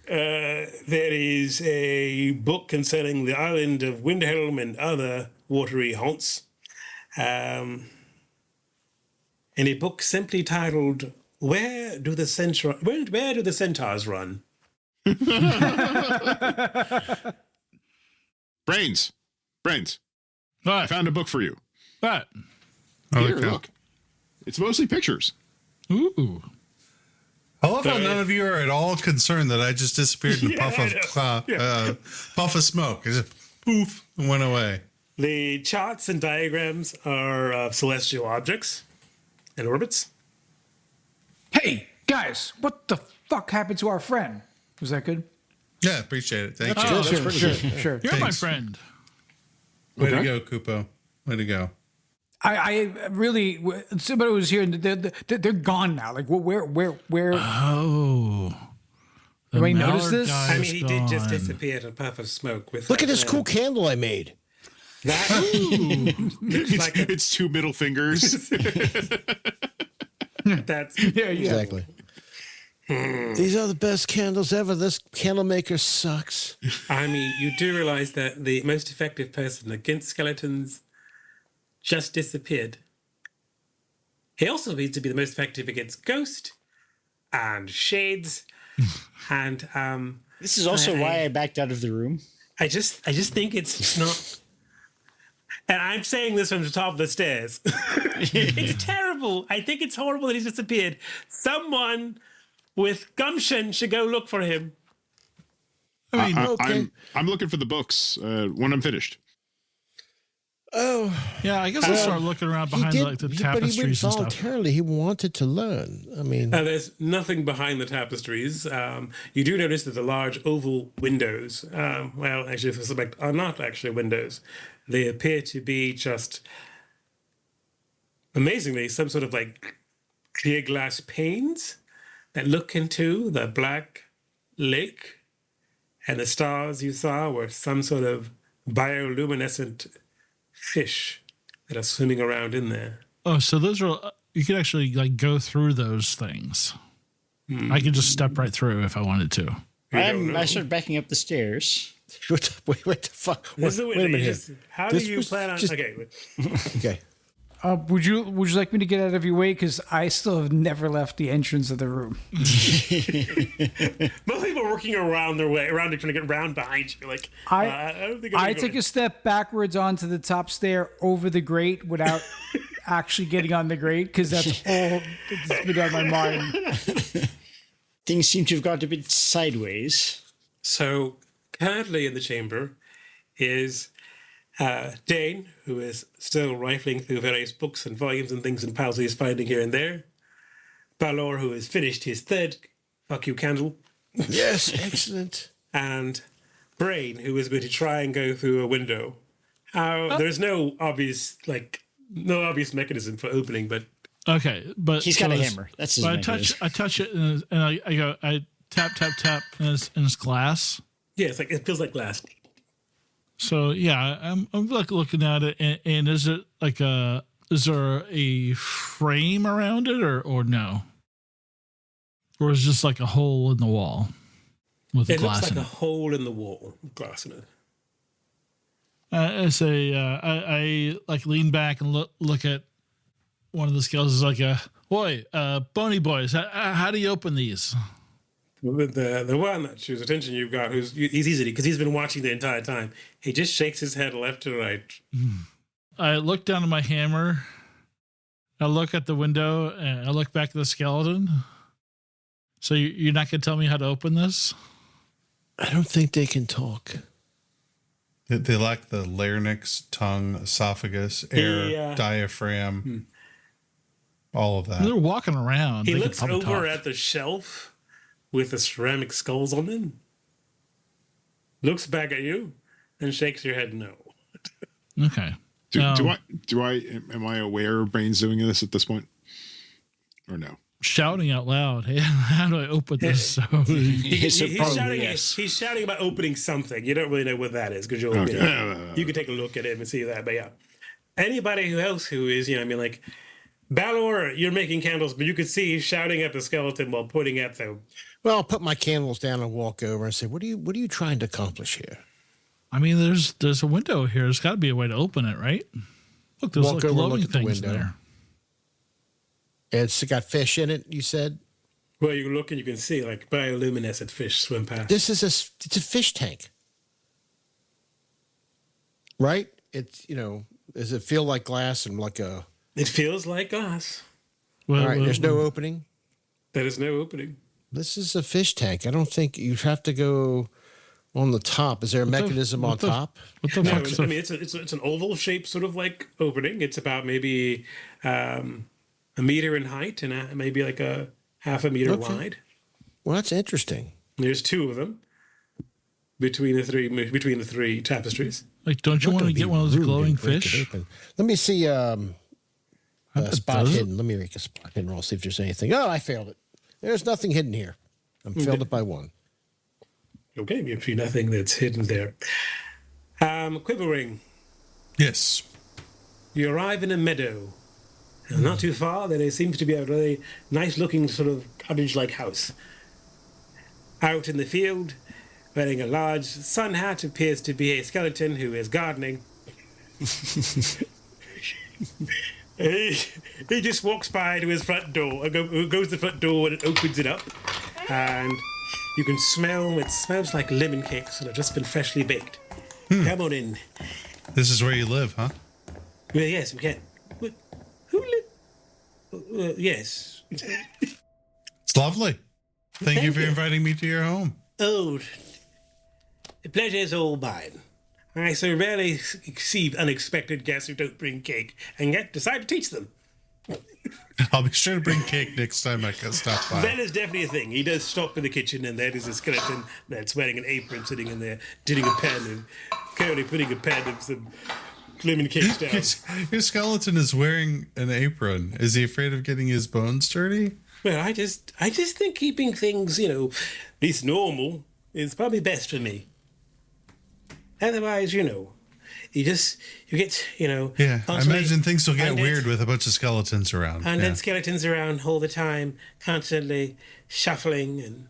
There is a book concerning the island of Windhelm and other watery haunts. And a book simply titled Where Do the Centaurs Run? Brains. I found a book for you. What? Here, look. It's mostly pictures. Ooh. I love how none of you are at all concerned that I just disappeared in a puff of smoke. It just poof and went away. The charts and diagrams are of celestial objects and orbits. Hey, guys, what the fuck happened to our friend? Was that good? Yeah, appreciate it. Thank you. Sure. You're my friend. Way to go, Kupo. Way to go. I really, somebody was here and they're gone now. Like, where? Oh. Anybody notice this? I mean, he did just disappear in a puff of smoke. Look at this cool candle I made. That It's two middle fingers. That's exactly. These are the best candles ever. This candle maker sucks. I mean, you do realize that the most effective person against skeletons just disappeared. He also needs to be the most effective against ghost and shades. And this is also why I backed out of the room. I just think it's not. And I'm saying this from the top of the stairs. It's terrible. I think it's horrible that he's disappeared. Someone with gumption should go look for him. I mean, I'm looking for the books when I'm finished. Oh, yeah. I guess I'll start looking around behind the tapestries but he went and stuff. voluntarily. He wanted to learn. I mean, there's nothing behind the tapestries. You do notice that the large oval windows, well, actually, for some, are not actually windows. They appear to be just, amazingly, some sort of like clear glass panes that look into the black lake, and the stars you saw were some sort of bioluminescent fish that are swimming around in there. Oh, so those are, you could actually like go through those things. I could just step right through if I wanted to. I started backing up the stairs. Wait the fuck? Wait a minute here. How do you plan on? Okay. Okay. Would you like me to get out of your way? Because I still have never left the entrance of the room. Most people are working around their way around, trying to get around behind you. Like I don't think I take a step backwards onto the top stair over the grate without actually getting on the grate, because that's all that's been on my mind. Things seem to have gone a bit sideways. So currently in the chamber is Dane, who is still rifling through various books and volumes and things and piles he's finding here and there. Balor, who has finished his third fuck you candle. Yes, excellent. And Brain, who is going to try and go through a window. There's no obvious mechanism for opening, but okay, but he's got a hammer. That's his mechanism. I touch it, and I go, I tap, and it's glass. Yeah, it feels like glass. So yeah, I'm like looking at it, and is it like is there a frame around it or no? Or is it just like a hole in the wall with glass in it? It looks like a hole in the wall with glass in it. I like lean back and look at one of the skeletons like boy, Bony Boys, how do you open these? The one that shows attention you've got, he's easy because he's been watching the entire time. He just shakes his head left to right. I look down at my hammer. I look at the window and I look back at the skeleton. So you're not going to tell me how to open this? I don't think they can talk. They lack the larynx, tongue, esophagus, air, diaphragm, all of that. They're walking around. He looks over at the shelf with the ceramic skulls on them, looks back at you, and shakes your head no. Okay. Am I aware of Brains doing this at this point? Or no? Shouting out loud, hey, how do I open this? So he's shouting about opening something. You don't really know what that is because you can take a look at it and see that. But yeah, anybody else who is, like Balor, you're making candles, but you could see he's shouting at the skeleton while pointing at them. Well, I'll put my candles down and walk over and say, "What are you trying to accomplish here?" I mean, there's a window here. There's got to be a way to open it, right? Look, there's walk like over, glowing look at the things window. there. It's got fish in it, you said? Well, you look and you can see like bioluminescent fish swim past. It's a fish tank. Right? It's, does it feel like glass and like a... It feels like glass. All right, there's no opening. There is no opening. This is a fish tank. I don't think you have to go on the top. Is there a mechanism on top? What the fuck? I mean, it's an oval shaped sort of like opening. It's about maybe a meter in height and maybe like a half a meter wide. Well, that's interesting. There's two of them between the three tapestries. Like, don't you want to get one of those glowing fish? Let me see. Spot hidden. Let me make a spot hidden roll. See if there's anything. Oh, I failed it. There's nothing hidden here. I failed it by one. Okay, you see nothing that's hidden there. Quivering. Yes. You arrive in a meadow. And not too far, there seems to be a really nice-looking sort of cottage-like house. Out in the field, wearing a large sun hat, appears to be a skeleton who is gardening. He just walks by to his front door, goes to the front door and opens it up. And you can smell, it smells like lemon cakes that have just been freshly baked. Come on in. This is where you live, huh? Well, yes, we can. Who live? Yes. It's lovely. Thank you for inviting me to your home. Oh, the pleasure is all mine. I so rarely receive unexpected guests who don't bring cake, and yet decide to teach them. I'll be sure to bring cake next time I can stop by. That is definitely a thing. He does stop in the kitchen, and there is a skeleton that's wearing an apron sitting in there, dipping a pen and currently putting a pen of some lemon cakes down. Your skeleton is wearing an apron. Is he afraid of getting his bones dirty? Well, I just think keeping things, at least normal is probably best for me. Otherwise, you get. Yeah, I imagine things will get weird with a bunch of skeletons around. And then skeletons around all the time, constantly shuffling and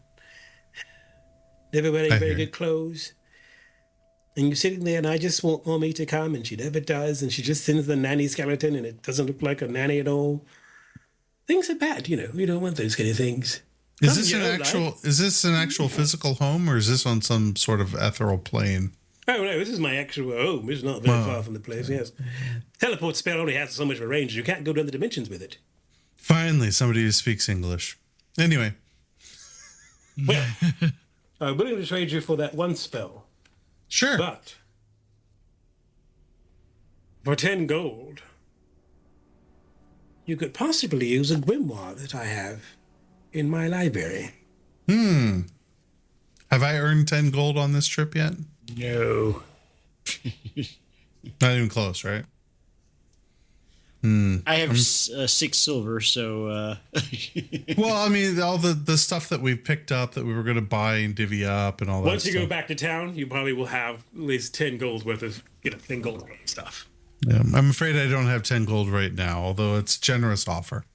never wearing very good clothes. And you're sitting there, and I just want Mommy to come, and she never does, and she just sends the nanny skeleton, and it doesn't look like a nanny at all. Things are bad, You don't want those kind of things. Is this an actual physical home, or is this on some sort of ethereal plane? Oh, no, this is my actual home. It's not very far from the place, yes. Teleport spell only has so much of a range. You can't go to other dimensions with it. Finally, somebody who speaks English. Anyway. Well, I'm willing to trade you for that one spell. Sure. But for 10 gold, you could possibly use a grimoire that I have in my library. Have I earned 10 gold on this trip yet? No. Not even close, right? I have 6 silver, so... Well, I mean, all the stuff that we picked up that we were going to buy and divvy up and all that Once you go back to town, you probably will have at least 10 gold worth of, 10 gold worth of stuff. Yeah, I'm afraid I don't have 10 gold right now, although it's a generous offer.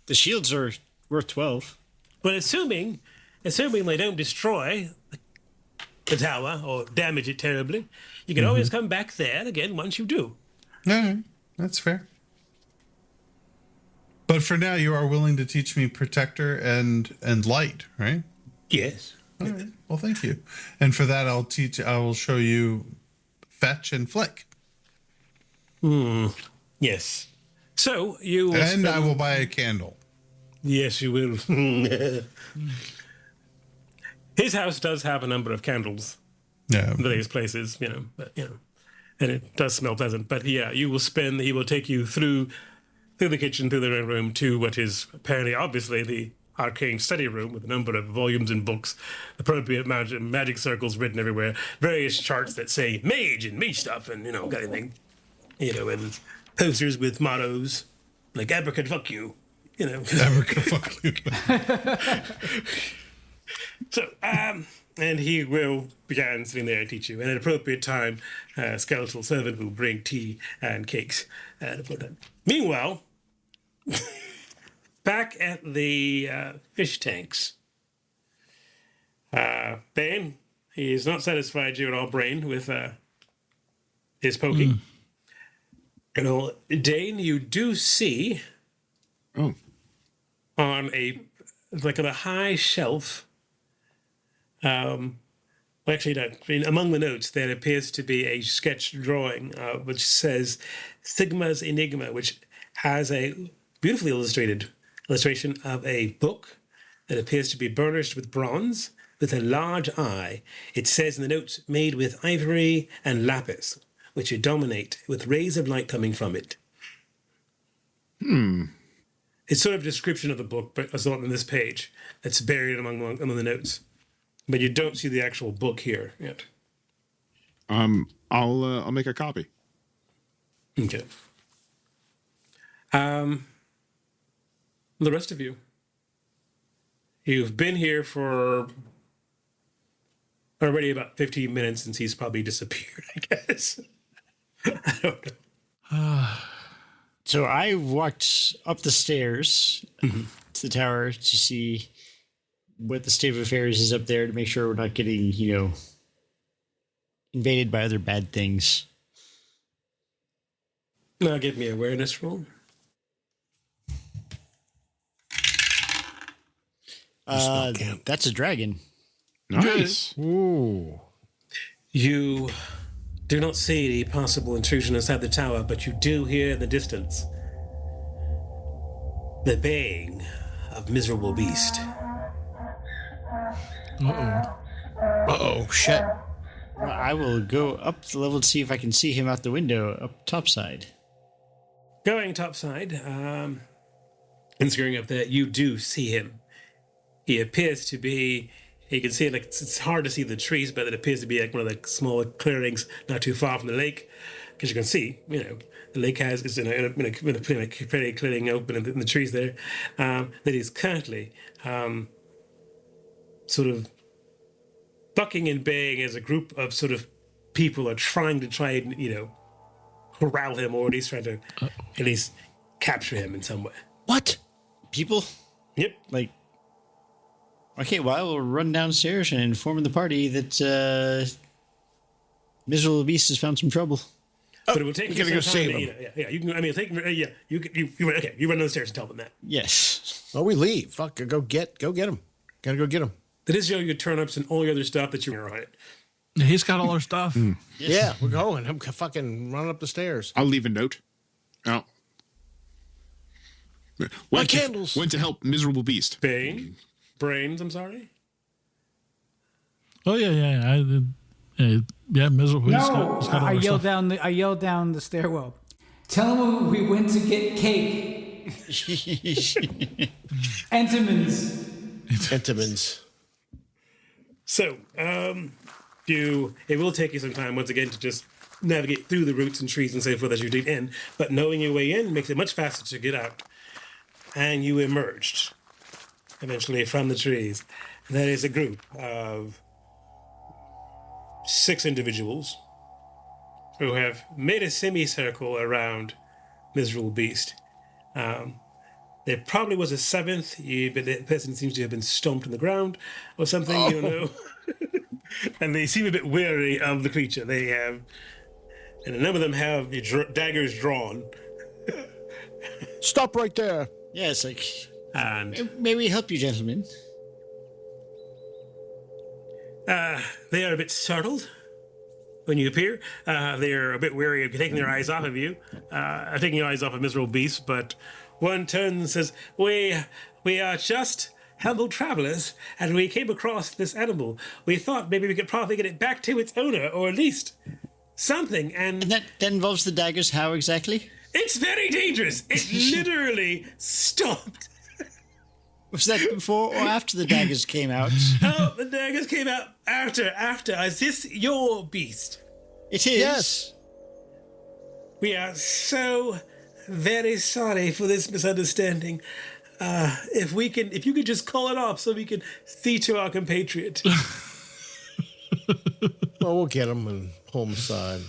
The shields are worth 12. But assuming they don't destroy the tower or damage it terribly, you can always come back there again once you do. All right, that's fair. But for now, you are willing to teach me Protector and Light, right? Yes. All right. Well, thank you. And for that, I will show you Fetch and Flick. Yes. So you will and I will buy a candle. Yes, you will. His house does have a number of candles. Yeah. In various places, but, and it does smell pleasant. But yeah, he will take you through the kitchen, through the room to what is apparently, obviously, the arcane study room with a number of volumes and books, appropriate magic circles written everywhere, various charts that say mage and mage stuff and, kind of thing. And posters with mottos like abracad fuck you, Abracad fuck you. So, and he will begin sitting there and teach you. And at an appropriate time, a skeletal servant will bring tea and cakes. Meanwhile, back at the fish tanks, Bane, he is not satisfied you at all, Brain, with his poking. Dane, you do see on a high shelf. Actually, no. Among the notes, there appears to be a sketch drawing which says Sigma's Enigma, which has a beautifully illustrated illustration of a book that appears to be burnished with bronze with a large eye. It says in the notes, made with ivory and lapis, which dominate with rays of light coming from it. It's sort of a description of the book, but it's not on this page. That's buried among the notes. But you don't see the actual book here yet. I'll make a copy. Okay. The rest of you. You've been here for already about 15 minutes since he's probably disappeared, I guess. I don't know. So I walked up the stairs to the tower to see what the state of affairs is up there to make sure we're not getting, invaded by other bad things. Now give me an awareness roll. That's a dragon. Nice. Ooh. You do not see the possible intrusion inside the tower, but you do hear in the distance the baying of miserable beast. Uh-oh, shit. Well, I will go up the level to see if I can see him out the window up topside. Going topside, and screwing up there, you do see him. He appears to be, you can see like it's hard to see the trees, but it appears to be like one of the smaller clearings not too far from the lake. Because you can see, the lake is in a pretty clearing open in the trees there. That is currently sort of bucking and baying as a group of sort of people are trying and, corral him, or at least trying to at least capture him in some way. What? People? Yep. Okay, well, I will run downstairs and inform the party that Miserable Beast has found some trouble. But it will take you go some time save to, him. you can, you run downstairs and tell them that. Yes. Well, we leave. Fuck, go get him. Gotta go get him. That is your turnips and all your other stuff that you're right. He's got all our stuff. Yeah, we're going. I'm fucking running up the stairs. I'll leave a note. Oh. My candles. Went to help miserable beast. Brains, I'm sorry. Oh yeah. Miserable. No, he's got all I our yelled stuff. I yelled down the stairwell. Tell him we went to get cake. Entenmann's. So, it will take you some time once again to just navigate through the roots and trees and so forth as you dig in, but knowing your way in makes it much faster to get out. And you emerged eventually from the trees. There is a group of 6 individuals who have made a semicircle around Miserable Beast. There probably was a 7th, but the person seems to have been stomped in the ground or something, you don't know. And they seem a bit wary of the creature. They have, and a number of them have daggers drawn. Stop right there. Yeah, it's like, and may we help you, gentlemen? They are a bit startled when you appear. They are a bit wary of taking their eyes off of you, taking your eyes off of Miserable Beast, but one turns and says, We are just humble travelers, and we came across this animal. We thought maybe we could probably get it back to its owner, or at least something. And that involves the daggers. How exactly? It's very dangerous. It literally stopped. Was that before or after the daggers came out? Oh, the daggers came out after. Is this your beast? It is. Yes. We are so very sorry for this misunderstanding. If you could just call it off so we can see to our compatriot. Well, we'll get him and pull him aside.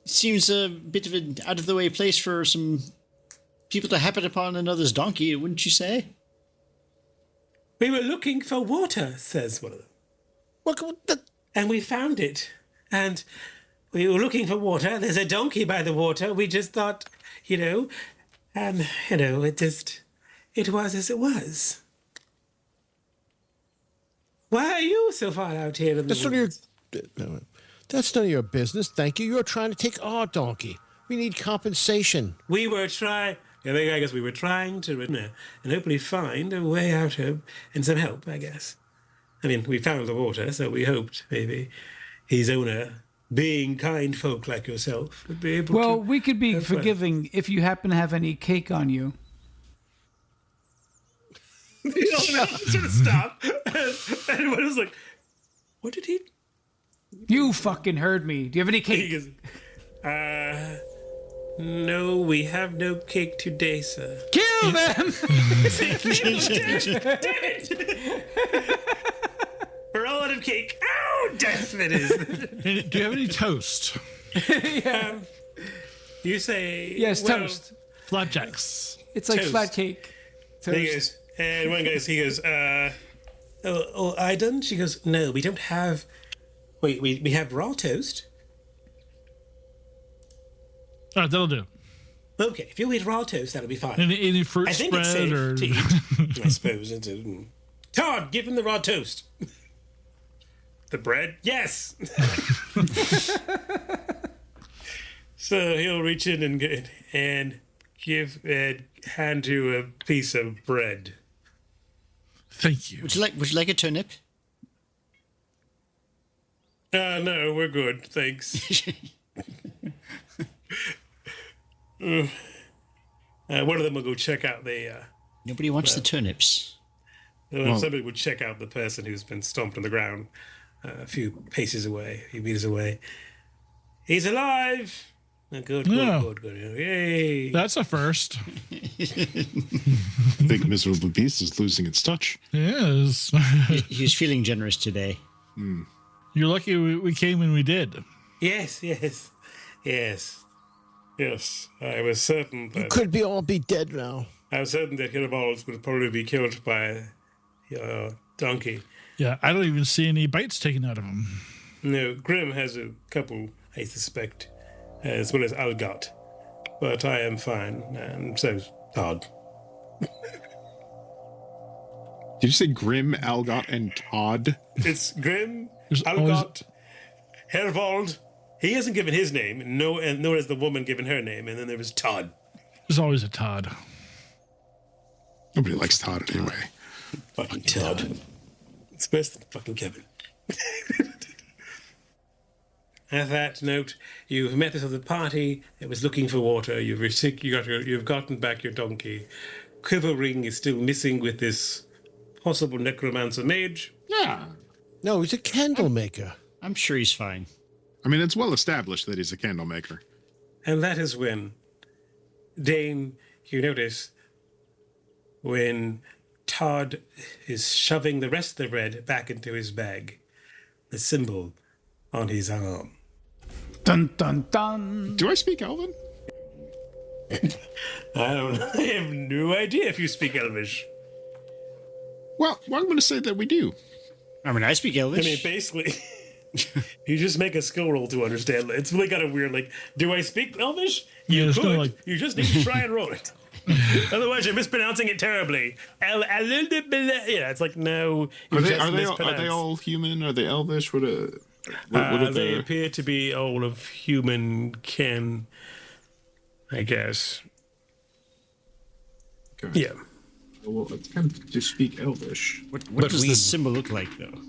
Seems a bit of an out-of-the-way place for some people to happen upon another's donkey, wouldn't you say? We were looking for water, says one of them. And we found it. And we were looking for water. There's a donkey by the water. We just thought, it was as it was. Why are you so far out here in the woods? That's none of your business, thank you. You're trying to take our donkey. We need compensation. We were trying... I think, I guess we were trying to, and hopefully find a way out of, and some help, I guess. I mean, we found the water, so we hoped maybe his owner, being kind folk like yourself, would be able to... Well, we could be forgiving if you happen to have any cake on you. The old man sort of stopped, and everyone was like, what did he... You fucking heard me. Do you have any cake? He goes, no, we have no cake today, sir. Kill them! Damn it! We're all out of cake. Oh, death it is. Do you have any toast? Yeah. You say... Yes, toast. Flapjacks. It's like Toast. flat cake. Toast. He goes, and one goes, he goes, oh, I done? She goes, no, we don't have... Wait, we have raw toast? All right, that'll do. Okay, if you eat raw toast, that'll be fine. Any fruit I think spread it's safe or... to eat, I suppose. Todd, give him the raw toast. The bread? Yes! So he'll reach in and hand you a piece of bread. Thank you. Would you like a turnip? No, we're good, thanks. One of them will go check out the... Nobody wants the turnips. Somebody would check out the person who's been stomped on the ground a few meters away. He's alive! Good. Yay! That's a first. Big miserable beast is losing its touch. Yes. He's feeling generous today. You're lucky we came when we did. Yes. I was certain that... You could all be dead now. I was certain that Hirvalds would probably be killed by a donkey. Yeah, I don't even see any bites taken out of him. No, Grim has a couple, I suspect, as well as Algot. But I am fine, and so's Todd. Did you say Grim, Algot, and Todd? It's Grim, There's Algot, Hervold. He hasn't given his name, nor has the woman given her name, and then there was Todd. There's always a Todd. Nobody likes Todd anyway. Fucking Todd. It's worse than fucking Kevin. At that note, you've met us at the party. It was looking for water. You've gotten back your donkey. Quivering is still missing with this possible necromancer mage. Yeah. No, he's a candle maker. I'm sure he's fine. I mean, it's well established that he's a candle maker. And that is when, Dane, you notice when Todd is shoving the rest of the bread back into his bag, the symbol on his arm. Dun, dun, dun. Do I speak Elven? I have no idea if you speak Elvish. Well, I'm going to say that we do. I mean, I speak Elvish. I mean, basically, you just make a skill roll to understand. It's really kind of weird. Like, do I speak Elvish? You could. You just need to try and roll it. Otherwise, you're mispronouncing it terribly. Yeah, it's like, no. Are they all human? Are they Elvish? What they appear to be all of human kin, I guess. Okay. Yeah. Well, attempt to speak Elvish. What does the symbol look like, though?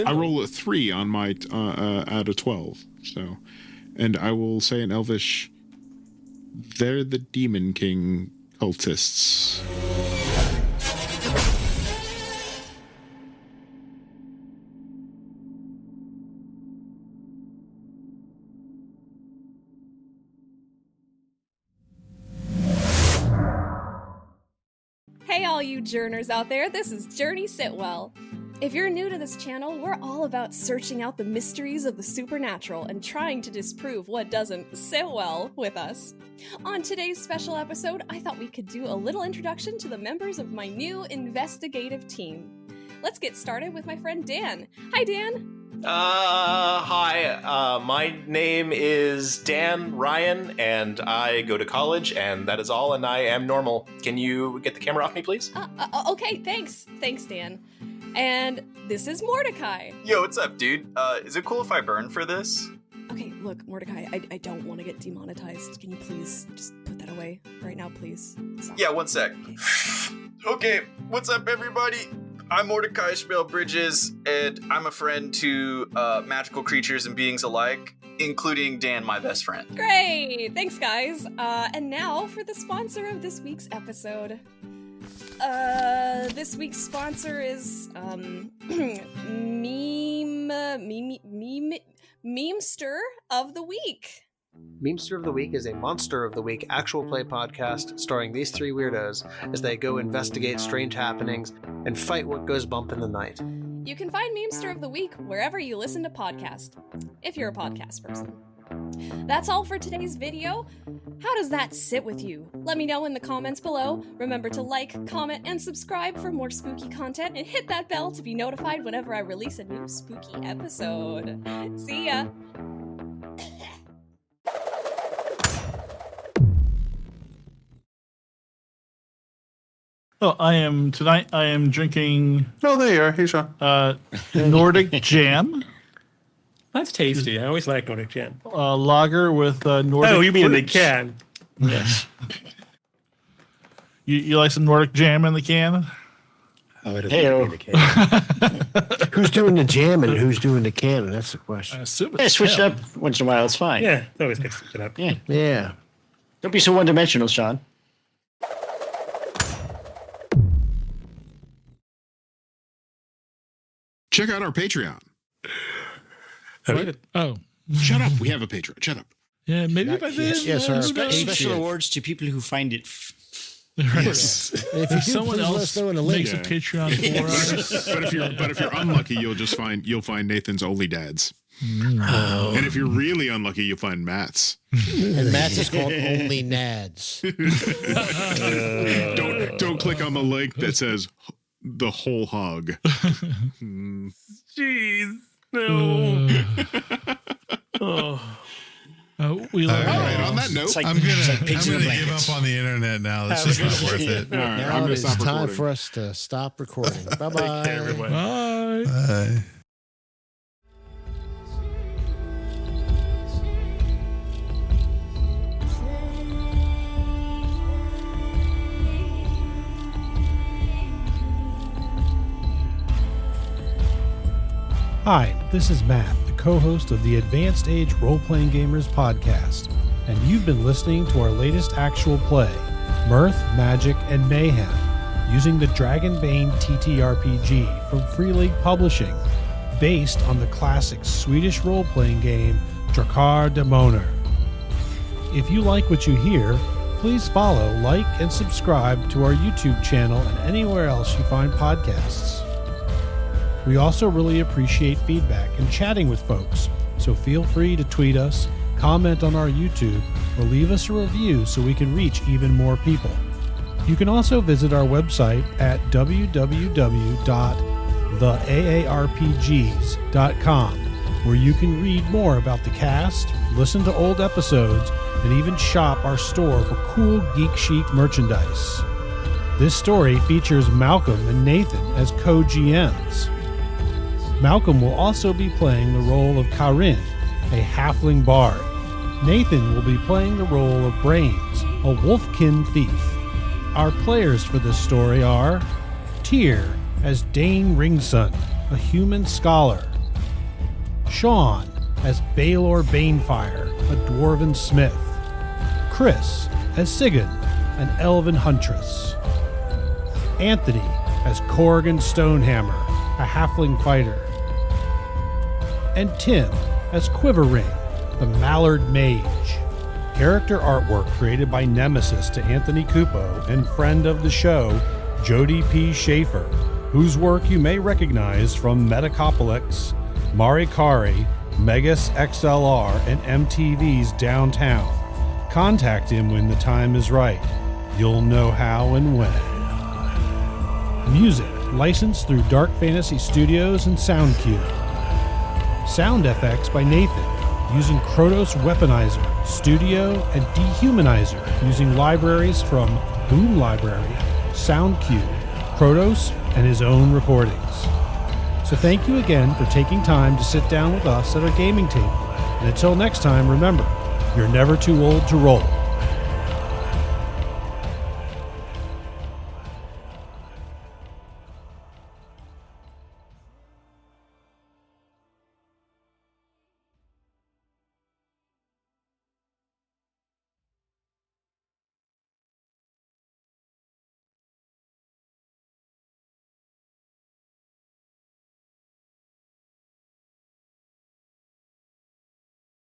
I roll a 3 on my out of 12. So, and I will say in Elvish, they're the Demon King cultists. Hey all you journers out there, this is Journey Sitwell. If you're new to this channel, we're all about searching out the mysteries of the supernatural and trying to disprove what doesn't sit well with us. On today's special episode, I thought we could do a little introduction to the members of my new investigative team. Let's get started with my friend Dan. Hi Dan! Hi, my name is Dan Ryan, and I go to college, and that is all, and I am normal. Can you get the camera off me, please? Okay, thanks. Thanks, Dan. And this is Mordecai. Yo, what's up, dude? Is it cool if I burn for this? Okay, look, Mordecai, I don't want to get demonetized. Can you please just put that away right now, please? Stop. Yeah, one sec. Okay, what's up, everybody? I'm Mordecai Spellbridges, and I'm a friend to magical creatures and beings alike, including Dan, my best friend. Great! Thanks, guys. And now for the sponsor of this week's episode. This week's sponsor is, Memester of the Week. Memester of the Week is a Monster of the Week actual play podcast starring these three weirdos as they go investigate strange happenings and fight what goes bump in the night. You can find Memester of the Week wherever you listen to podcasts, if you're a podcast person. That's all for today's video. How does that sit with you? Let me know in the comments below. Remember to like, comment, and subscribe for more spooky content, and hit that bell to be notified whenever I release a new spooky episode. See ya! Oh, I am drinking. Oh, there you are. Hey, Sean. Nordic Jam. That's tasty. I always like Nordic Jam. Lager with Nordic. Oh, you mean in the fruits. can? Yes. You like some Nordic Jam in the can? Oh, it is in the can. Who's doing the jam and who's doing the cannon? That's the question. I assume Yeah, switch it up once in a while. It's fine. Yeah, it's always good to switch it up. Yeah. Yeah. Don't be so one-dimensional, Sean. Check out our Patreon. What? Oh, Shut up. We have a Patreon. Shut up. yeah. Maybe by then. yes, our Special awards to people who find it. Yes. If you do, someone please let else us know in the link. makes a Patreon for us. But if you're unlucky, you'll find Nathan's Only Dads. Oh. And if you're really unlucky, you'll find Matt's. And Matt's is called Only Nads. Don't click on the link that says the whole hog. Jeez, no. We All right. On that note, I'm gonna give up on the internet now. This is not worth it. All right, Now I'm it gonna is stop time recording. for us to stop recording. Bye-bye. Take care, everyone. Bye. Hi, this is Matt, the co-host of the Advanced Age Role-Playing Gamers podcast, and you've been listening to our latest actual play, Mirth, Magic, and Mayhem, using the Dragonbane TTRPG from Free League Publishing, based on the classic Swedish role-playing game Drakar Demoner. If you like what you hear, please follow, like, and subscribe to our YouTube channel and anywhere else you find podcasts. We also really appreciate feedback and chatting with folks, so feel free to tweet us, comment on our YouTube, or leave us a review so we can reach even more people. You can also visit our website at www.theaarpgs.com, where you can read more about the cast, listen to old episodes, and even shop our store for cool geek chic merchandise. This story features Malcolm and Nathan as co-GMs. Malcolm will also be playing the role of Karin, a halfling bard. Nathan will be playing the role of Brains, a wolfkin thief. Our players for this story are Tyr as Dane Ringson, a human scholar. Sean as Baelor Banefire, a dwarven smith. Chris as Sigyn, an elven huntress. Anthony as Corrigan Stonehammer, a halfling fighter. And Tim as Quiverring, the Mallard Mage. Character artwork created by Nemesis to Anthony Cupo and friend of the show, Jody P. Schaefer, whose work you may recognize from Metacopolis, Marikari, Megas XLR, and MTV's Downtown. Contact him when the time is right. You'll know how and when. Music licensed through Dark Fantasy Studios and SoundCube. Sound FX by Nathan, using Krotos Weaponizer, Studio, and Dehumanizer, using libraries from Boom Library, SoundCube, Krotos, and his own recordings. So thank you again for taking time to sit down with us at our gaming table And until next time, remember, you're never too old to roll.